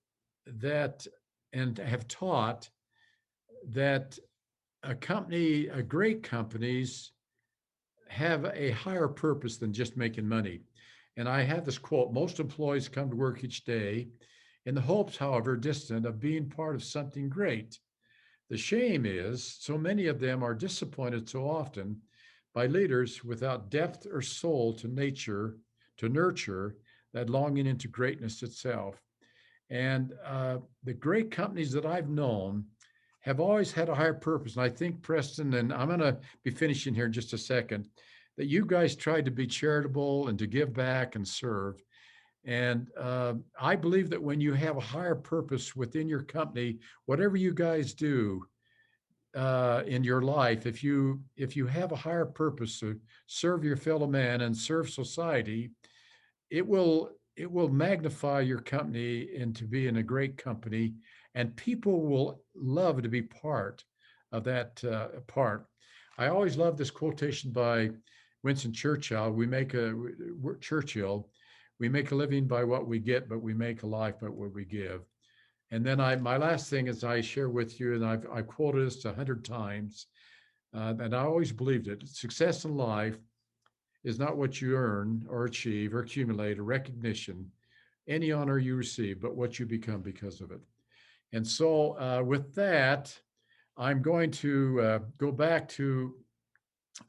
that and have taught that great companies have a higher purpose than just making money. And I have this quote, most employees come to work each day in the hopes, however distant, of being part of something great. The shame is so many of them are disappointed so often by leaders without depth or soul to nurture that longing into greatness itself. And the great companies that I've known have always had a higher purpose. And I think, Preston, and I'm going to be finishing here in just a second, that you guys tried to be charitable and to give back and serve. And I believe that when you have a higher purpose within your company, whatever you guys do in your life, if you have a higher purpose to serve your fellow man and serve society, it will magnify your company into being a great company, and people will love to be part of that part. I always love this quotation by Winston Churchill. We make a living by what we get, but we make a life by what we give. And then my last thing is I share with you, and I've quoted this 100 times, and I always believed it. Success in life is not what you earn or achieve or accumulate or recognition, any honor you receive, but what you become because of it. And so with that, I'm going to go back to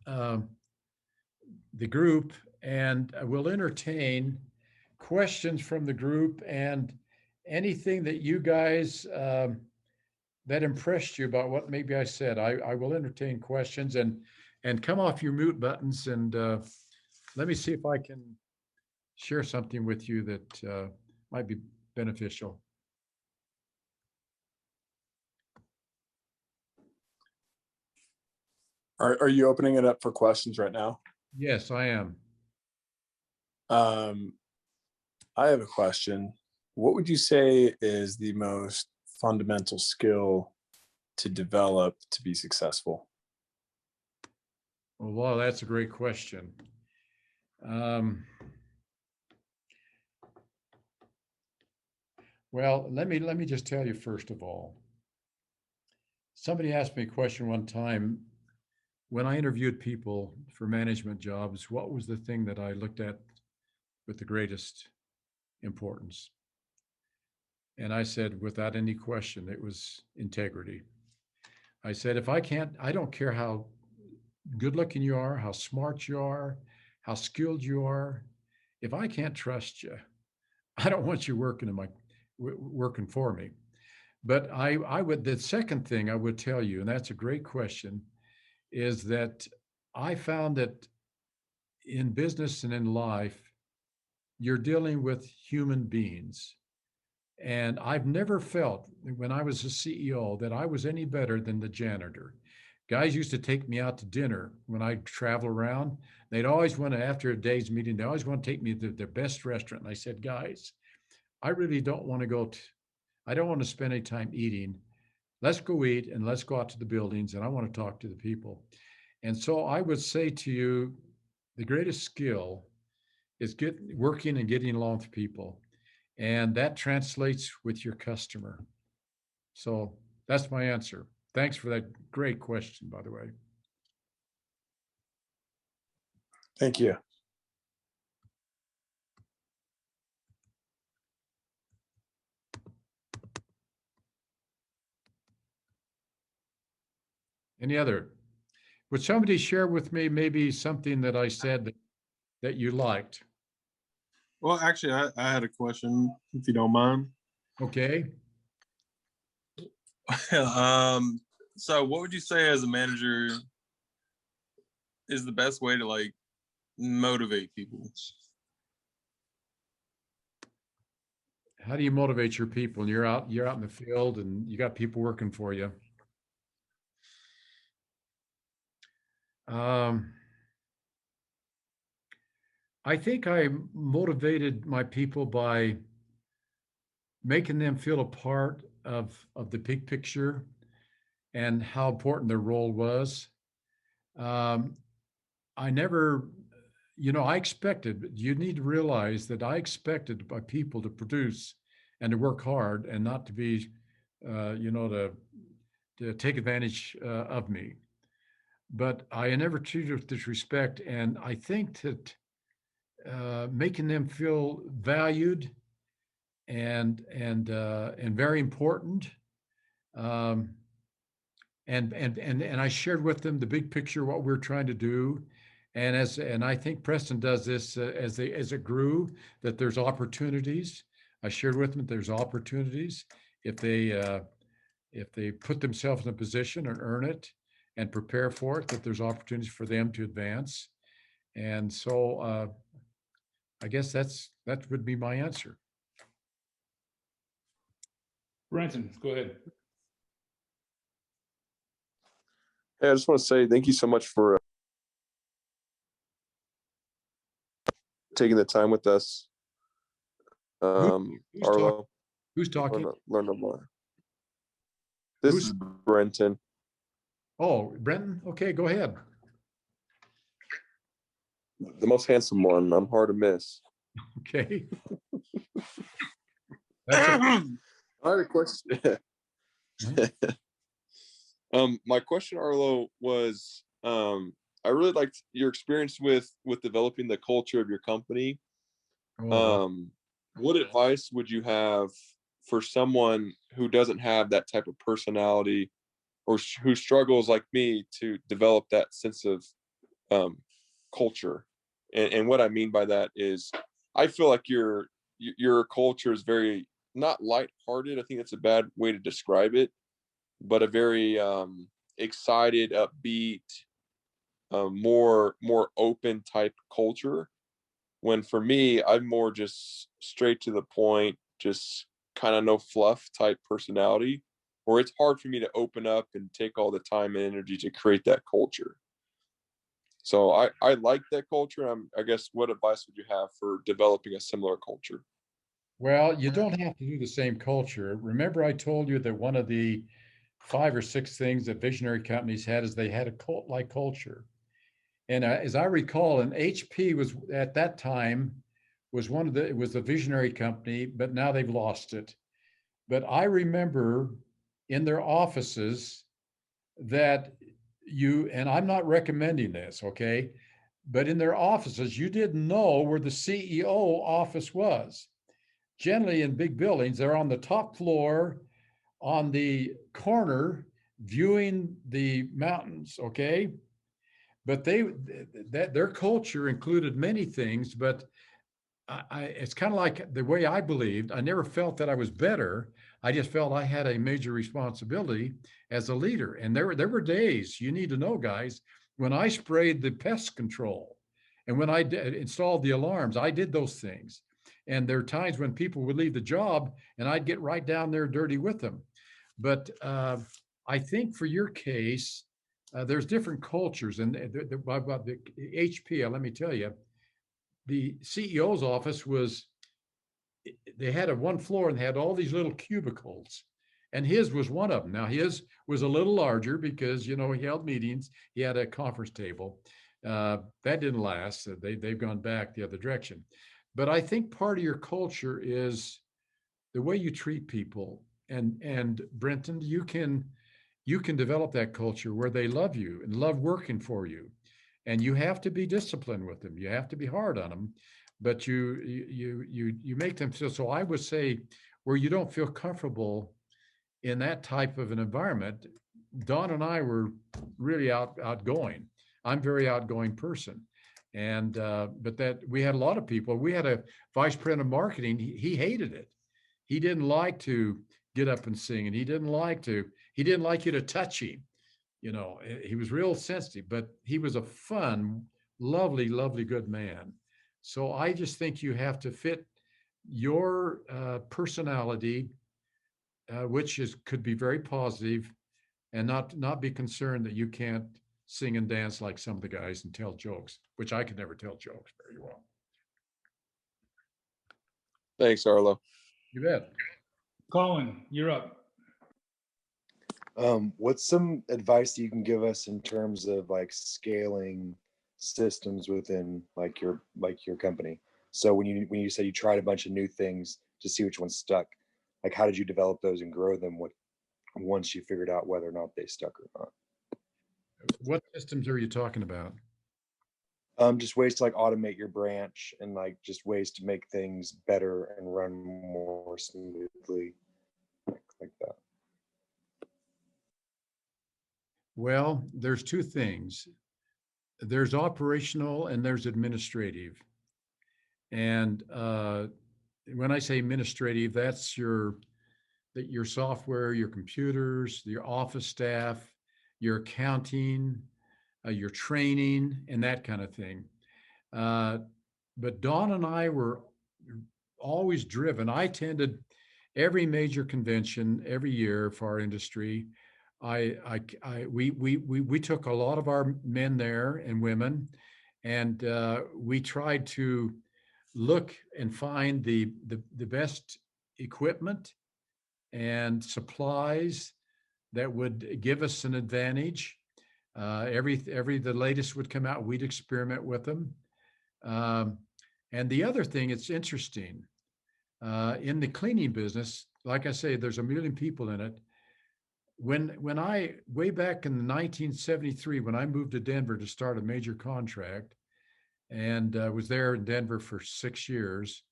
the group, and we'll entertain questions from the group and anything that you guys that impressed you about what maybe I said. I will entertain questions, and come off your mute buttons, and let me see if I can share something with you that might be beneficial. Are you opening it up for questions right now? Yes, I am. Um, I have a question. What would you say is the most fundamental skill to develop to be successful? Well, wow, that's a great question. Um, well, let me just tell you first of all. Somebody asked me a question one time when I interviewed people for management jobs. What was the thing that I looked at with the greatest importance? And I said, without any question, it was integrity. I said, if I can't, I don't care how good looking you are, how smart you are, how skilled you are. If I can't trust you, I don't want you working for me. But I would, the second thing I would tell you, and that's a great question, is that I found that in business and in life, you're dealing with human beings. And I've never felt when I was a CEO that I was any better than the janitor. Guys used to take me out to dinner when I travel around. They'd always want to, after a day's meeting, they always want to take me to their best restaurant. And I said, guys, I really don't want to I don't want to spend any time eating. Let's go eat and let's go out to the buildings. And I want to talk to the people. And so I would say to you, the greatest skill is working and getting along with people. And that translates with your customer. So that's my answer. Thanks for that great question, by the way. Thank you. Any other? Would somebody share with me maybe something that I said that you liked? Well, actually, I had a question, if you don't mind. Okay. So what would you say as a manager is the best way to like motivate people? How do you motivate your people? And you're out in the field and you got people working for you. I think I motivated my people by making them feel a part of the big picture and how important their role was. I never, I expected, you need to realize that I expected my people to produce and to work hard and not to be, to take advantage of me. But I never treated with disrespect. And I think that making them feel valued and very important. And I shared with them the big picture, what we're trying to do. And I think Preston does this as it grew, that there's opportunities. I shared with them there's opportunities if they put themselves in a position and earn it and prepare for it, that there's opportunities for them to advance. And so I guess that would be my answer. Brenton, go ahead. Hey, I just want to say thank you so much for taking the time with us. Who's Arlo, Who's talking? learn more. This is Brenton. Oh, Brenton. Okay, go ahead. The most handsome one. I'm hard to miss. Okay. I had a question. My question, Arlo, was I really liked your experience with developing the culture of your company. What advice would you have for someone who doesn't have that type of personality or who struggles like me to develop that sense of culture? And what I mean by that is I feel like your culture is very not lighthearted. I think that's a bad way to describe it, but a very excited, upbeat, more open type culture. When for me, I'm more just straight to the point, just kind of no fluff type personality, where it's hard for me to open up and take all the time and energy to create that culture. So I like that culture. I guess what advice would you have for developing a similar culture? Well, you don't have to do the same culture. Remember, I told you that one of the 5 or 6 things that visionary companies had is they had a cult-like culture. And as I recall, and HP was at that time was it was a visionary company, but now they've lost it. But I remember in their offices that and I'm not recommending this, okay? But in their offices, you didn't know where the CEO office was. Generally in big buildings, they're on the top floor on the corner viewing the mountains, okay? But their culture included many things, but it's kind of like the way I believed. I never felt that I was better. I just felt I had a major responsibility as a leader. And there were days, you need to know, guys, when I sprayed the pest control and when I installed the alarms, I did those things. And there are times when people would leave the job and I'd get right down there dirty with them. But I think for your case, there's different cultures. And about the HP, let me tell you, the CEO's office they had a one floor and had all these little cubicles. And his was one of them. Now, his was a little larger because, he held meetings. He had a conference table. That didn't last. They've gone back the other direction. But I think part of your culture is the way you treat people. And Brenton, you can develop that culture where they love you and love working for you. And you have to be disciplined with them. You have to be hard on them, but you make them feel. So I would say where you don't feel comfortable in that type of an environment, Don and I were really outgoing. I'm a very outgoing person. And but that we had a lot of people. We had a vice president of marketing. He hated it. He didn't like to get up and sing, and he didn't like you to touch him. He was real sensitive, but he was a fun, lovely, lovely, good man. So I just think you have to fit your personality, which could be very positive, and not be concerned that you can't sing and dance like some of the guys and tell jokes, which I could never tell jokes very well. Thanks, Arlo. You bet. Colin, you're up. What's some advice you can give us in terms of like scaling systems within like your company? So when you say you tried a bunch of new things to see which ones stuck, like how did you develop those and grow them? Once you figured out whether or not they stuck or not? What systems are you talking about? Just ways to like automate your branch and like just ways to make things better and run more smoothly, like that. Well, there's 2 things. There's operational and there's administrative. And when I say administrative, that's your software, your computers, your office staff, your accounting, your training, and that kind of thing. But Dawn and I were always driven. I attended every major convention every year for our industry. We took a lot of our men there and women, and we tried to look and find the best equipment and supplies that would give us an advantage. The latest would come out, we'd experiment with them. And the other thing, it's interesting, in the cleaning business, like I say, there's 1 million people in it. When I, way back in 1973, when I moved to Denver to start a major contract and was there in Denver for 6 years,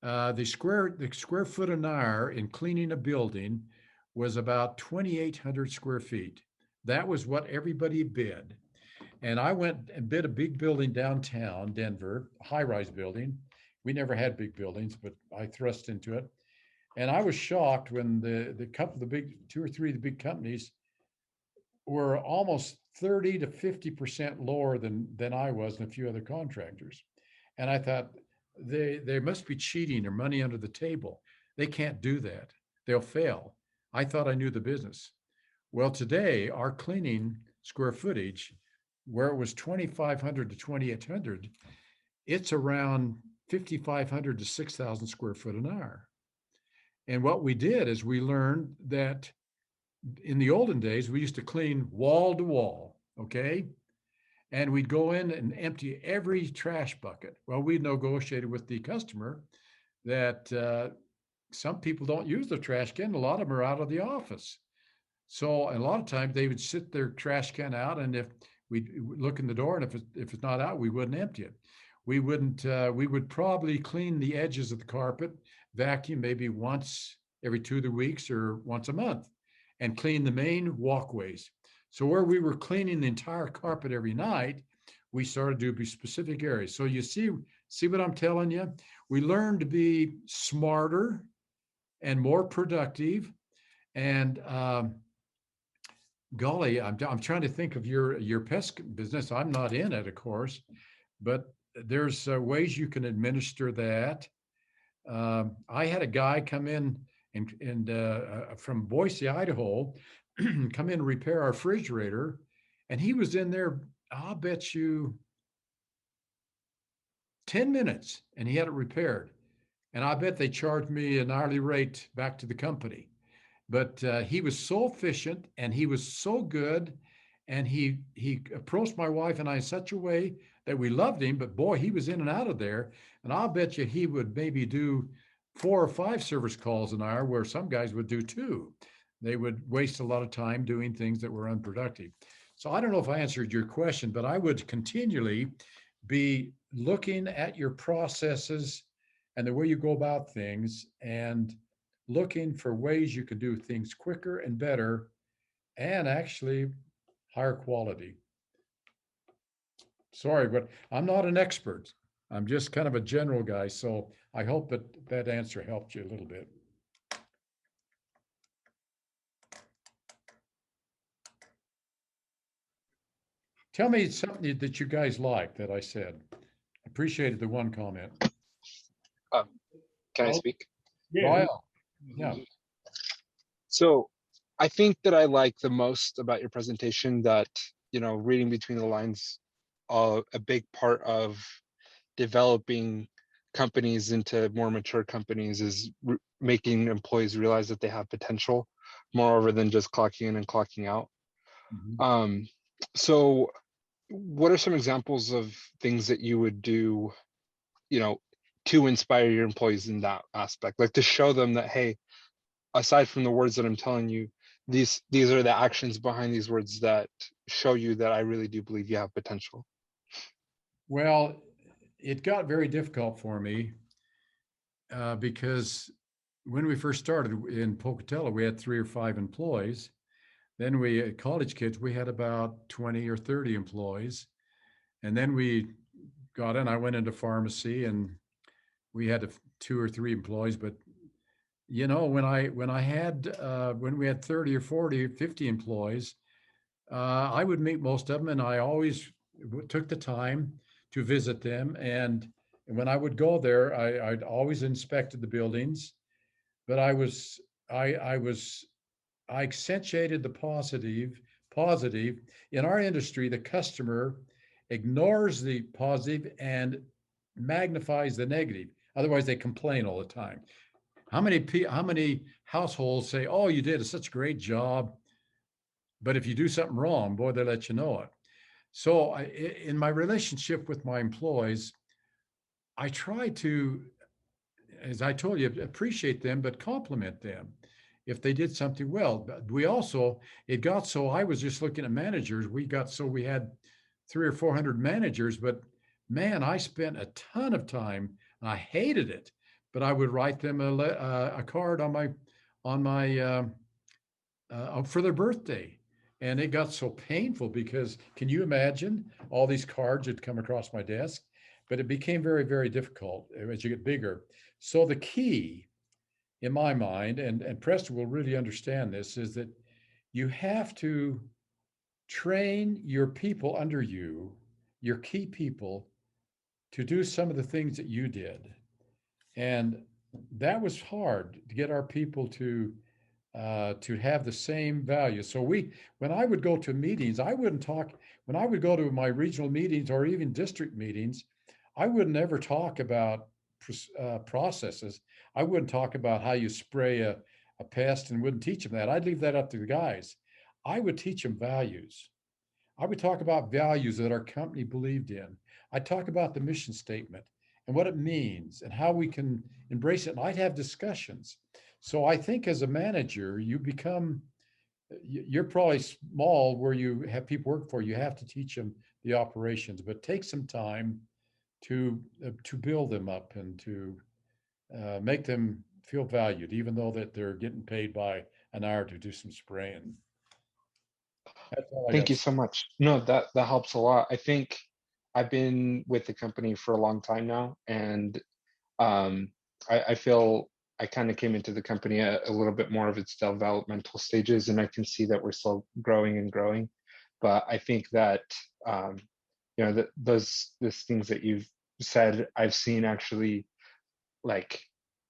the square foot an hour in cleaning a building was about 2,800 square feet. That was what everybody bid. And I went and bid a big building downtown Denver, high-rise building. We never had big buildings, but I thrust into it. And I was shocked when the big 2 or 3 of the big companies were almost 30 to 50% lower than I was and a few other contractors. And I thought they must be cheating or money under the table. They can't do that. They'll fail. I thought I knew the business. Well, today our cleaning square footage where it was 2,500 to 2,800, it's around 5,500 to 6,000 square foot an hour. And what we did is we learned that in the olden days, we used to clean wall to wall, okay? And we'd go in and empty every trash bucket. Well, we negotiated with the customer that some people don't use the trash can. A lot of them are out of the office. So a lot of times they would sit their trash can out, and if we look in the door, and if it's not out, we wouldn't empty it. We wouldn't. We would probably clean the edges of the carpet, vacuum maybe once every 2 weeks or once a month, and clean the main walkways. So where we were cleaning the entire carpet every night, we started to do specific areas. So you see what I'm telling you? We learned to be smarter and more productive. And golly, I'm trying to think of your pest business. I'm not in it, of course, but there's ways you can administer that. I had a guy come in and from Boise, Idaho, come in and repair our refrigerator, and he was in there, I'll bet you 10 minutes, and he had it repaired. And I bet they charged me an hourly rate back to the company. But he was so efficient and he was so good. And he approached my wife and I in such a way that we loved him. But boy, he was in and out of there. And I'll bet you he would maybe do 4 or 5 service calls an hour, where some guys would do 2. They would waste a lot of time doing things that were unproductive. So I don't know if I answered your question, but I would continually be looking at your processes and the way you go about things, and looking for ways you can do things quicker and better, and actually higher quality. Sorry, but I'm not an expert. I'm just kind of a general guy. So I hope that answer helped you a little bit. Tell me something that you guys like that I said. Appreciated the one comment. Can I Oh, speak? Yeah. Lyle, yeah. So I think that I like the most about your presentation that, reading between the lines, a big part of developing companies into more mature companies is making employees realize that they have potential, moreover than just clocking in and clocking out. Mhm. So what are some examples of things that you would do, to inspire your employees in that aspect, like to show them that, hey, aside from the words that I'm telling you, these are the actions behind these words that show you that I really do believe you have potential? Well, it got very difficult for me because when we first started in Pocatello, we had 3 or 5 employees. Then we, college kids, we had about 20 or 30 employees. And then we got in, I went into pharmacy and we had 2 or 3 employees. But, when we had 30 or 40 or 50 employees, I would meet most of them, and I always took the time to visit them. And when I would go there, I'd always inspected the buildings, but I accentuated the positive. In our industry, the customer ignores the positive and magnifies the negative. Otherwise, they complain all the time. How many households say, "Oh, you did such a great job," but if you do something wrong, boy, they let you know it. So in my relationship with my employees, I try to, as I told you, appreciate them, but compliment them if they did something well. But it got so I was just looking at managers. We had 300 or 400 managers, but man, I spent a ton of time. And I hated it, but I would write them a card on my for their birthday. And it got so painful because can you imagine all these cards had come across my desk? But it became very, very difficult as you get bigger. So the key in my mind, and Preston will really understand this, is that you have to train your people under you, your key people, to do some of the things that you did. And that was hard to get our people to to have the same value. So when I would go to meetings, I wouldn't talk, when I would go to my regional meetings or even district meetings, I would never talk about processes. I wouldn't talk about how you spray a pest and wouldn't teach them that. I'd leave that up to the guys. I would teach them values. I would talk about values that our company believed in. I'd talk about the mission statement and what it means and how we can embrace it. And I'd have discussions. So I think as a manager, you're probably small where you have people work for you. You have to teach them the operations, but take some time to build them up and to make them feel valued, even though that they're getting paid by an hour to do some spraying. That's all I Thank got. you so much. No, that helps a lot. I think I've been with the company for a long time now, and I feel I kind of came into the company a little bit more of its developmental stages, and I can see that we're still growing and growing. But I think that those things that you've said, I've seen actually like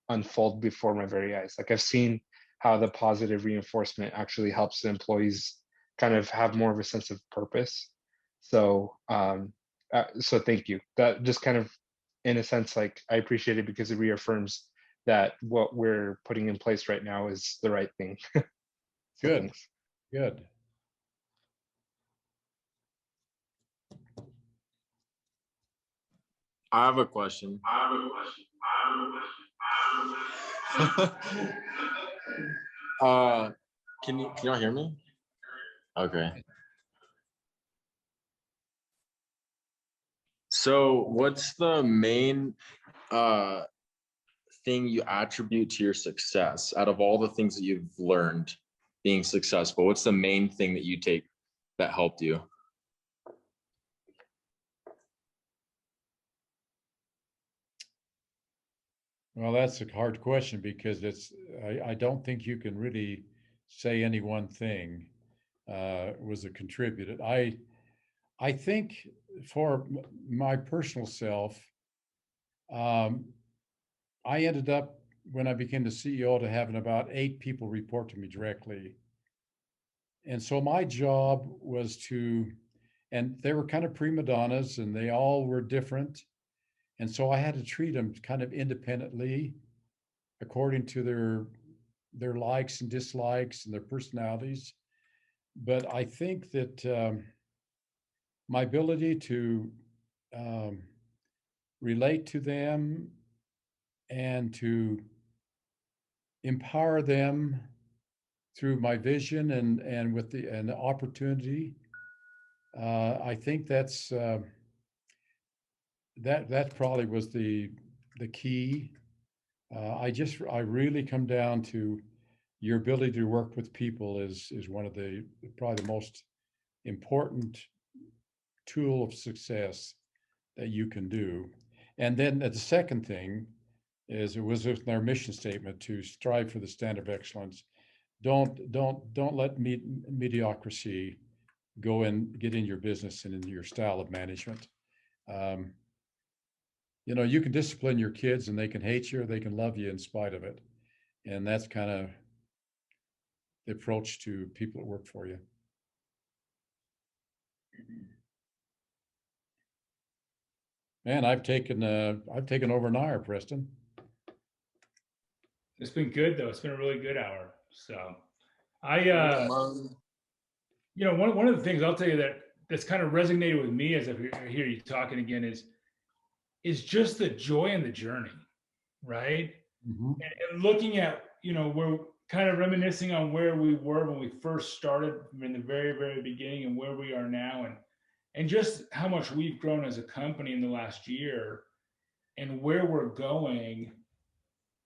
unfold before my very eyes. Like I've seen how the positive reinforcement actually helps the employees kind of have more of a sense of purpose. So so thank you. That just kind of, in a sense, like I appreciate it because it reaffirms that what we're putting in place right now is the right thing. So Good. thanks. Good. I have a question. Can y'all hear me? Okay. So what's the main thing you attribute to your success out of all the things that you've learned being successful? What's the main thing that you take that helped you? Well, that's a hard question because I don't think you can really say any one thing was a contributor. I think for my personal self, I ended up when I became the CEO to having about 8 people report to me directly. And so my job was and they were kind of prima donnas and they all were different. And so I had to treat them kind of independently according to their likes and dislikes and their personalities. But I think that my ability to relate to them and to empower them through my vision and with the opportunity, I think that probably was the key. I really come down to your ability to work with people is one of the probably the most important tool of success that you can do. And then the second thing is it was with our mission statement to strive for the standard of excellence. Don't let mediocrity go and get in your business and in your style of management. You can discipline your kids and they can hate you or they can love you in spite of it. And that's kind of the approach to people that work for you. Man, I've taken over an hour, Preston. It's been good though. It's been a really good hour. So one of the things I'll tell you that's kind of resonated with me as I hear you talking again is just the joy in the journey, right? Mm-hmm. And looking at, we're kind of reminiscing on where we were when we first started in the very, very beginning and where we are now and just how much we've grown as a company in the last year and where we're going.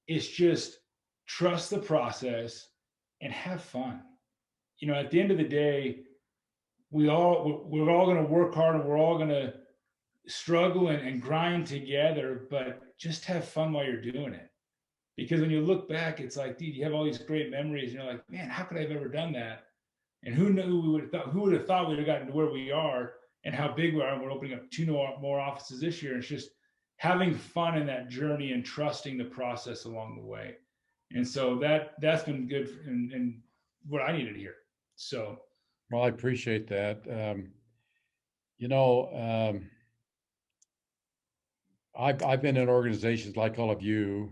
It's just trust the process and have fun. At the end of the day, we're all going to work hard and we're all going to struggle and grind together, but just have fun while you're doing it. Because when you look back, it's like, dude, you have all these great memories and you're like, man, how could I have ever done that? And who would have thought we'd have gotten to where we are and how big we are. We're opening up 2 more offices this year. It's just having fun in that journey and trusting the process along the way. And so that's been good and what I needed to hear. So, Well, I appreciate that. You know, I've been in organizations like all of you.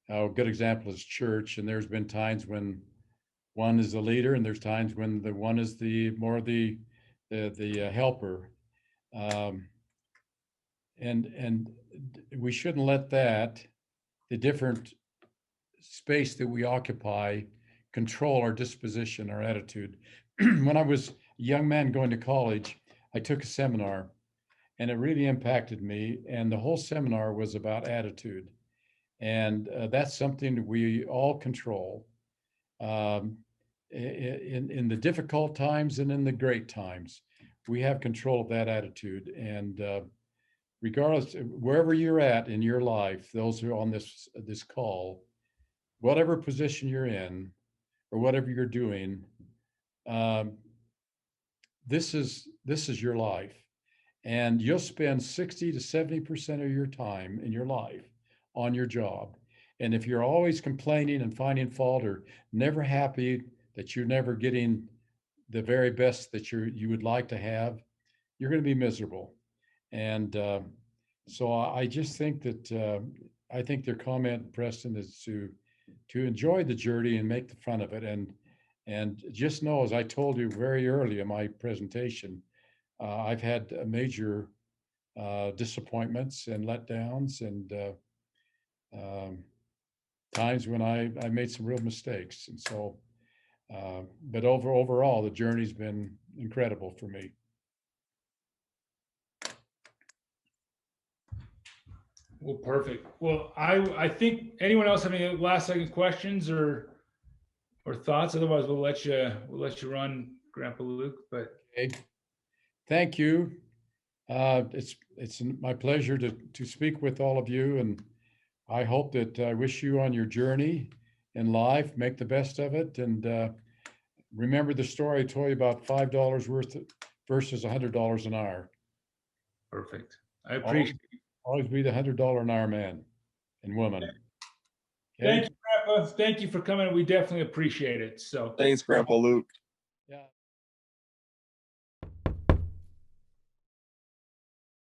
A good example is church, and there's been times when one is the leader, and there's times when the one is the more the helper, um, and we shouldn't let that the different space that we occupy control our disposition, our attitude. When I was a young man going to college, I took a seminar, and it really impacted me. And the whole seminar was about attitude, and that's something that we all control. Um, in the difficult times and in the great times, we have control of that attitude. And regardless, wherever you're at in your life, those who are on this call, whatever position you're in or whatever you're doing, um, this is your life, and you'll spend 60 to 70% of your time in your life on your job. And if you're always complaining and finding fault or never happy that you're never getting the very best that you would like to have, you're going to be miserable. And so I just think that I think their comment, Preston, is to enjoy the journey and make the fun of it. And just know, as I told you very early in my presentation, I've had major disappointments and letdowns, and times when I made some real mistakes. And so, but overall, the journey's been incredible for me. well, perfect. Well, I think anyone else have any last second questions or thoughts? Otherwise, we'll let you run, Grandpa Luke. But Okay. Thank you. It's my pleasure to speak with all of you, and I hope that I wish you on your journey in life, make the best of it, and remember the story I told you about $5 worth versus $100 an hour. perfect. I appreciate it. Always be the $100 an hour man and woman. Okay? Thank you, Grandpa. Thank you for coming. We definitely appreciate it. So Thanks, Grandpa Luke. Yeah.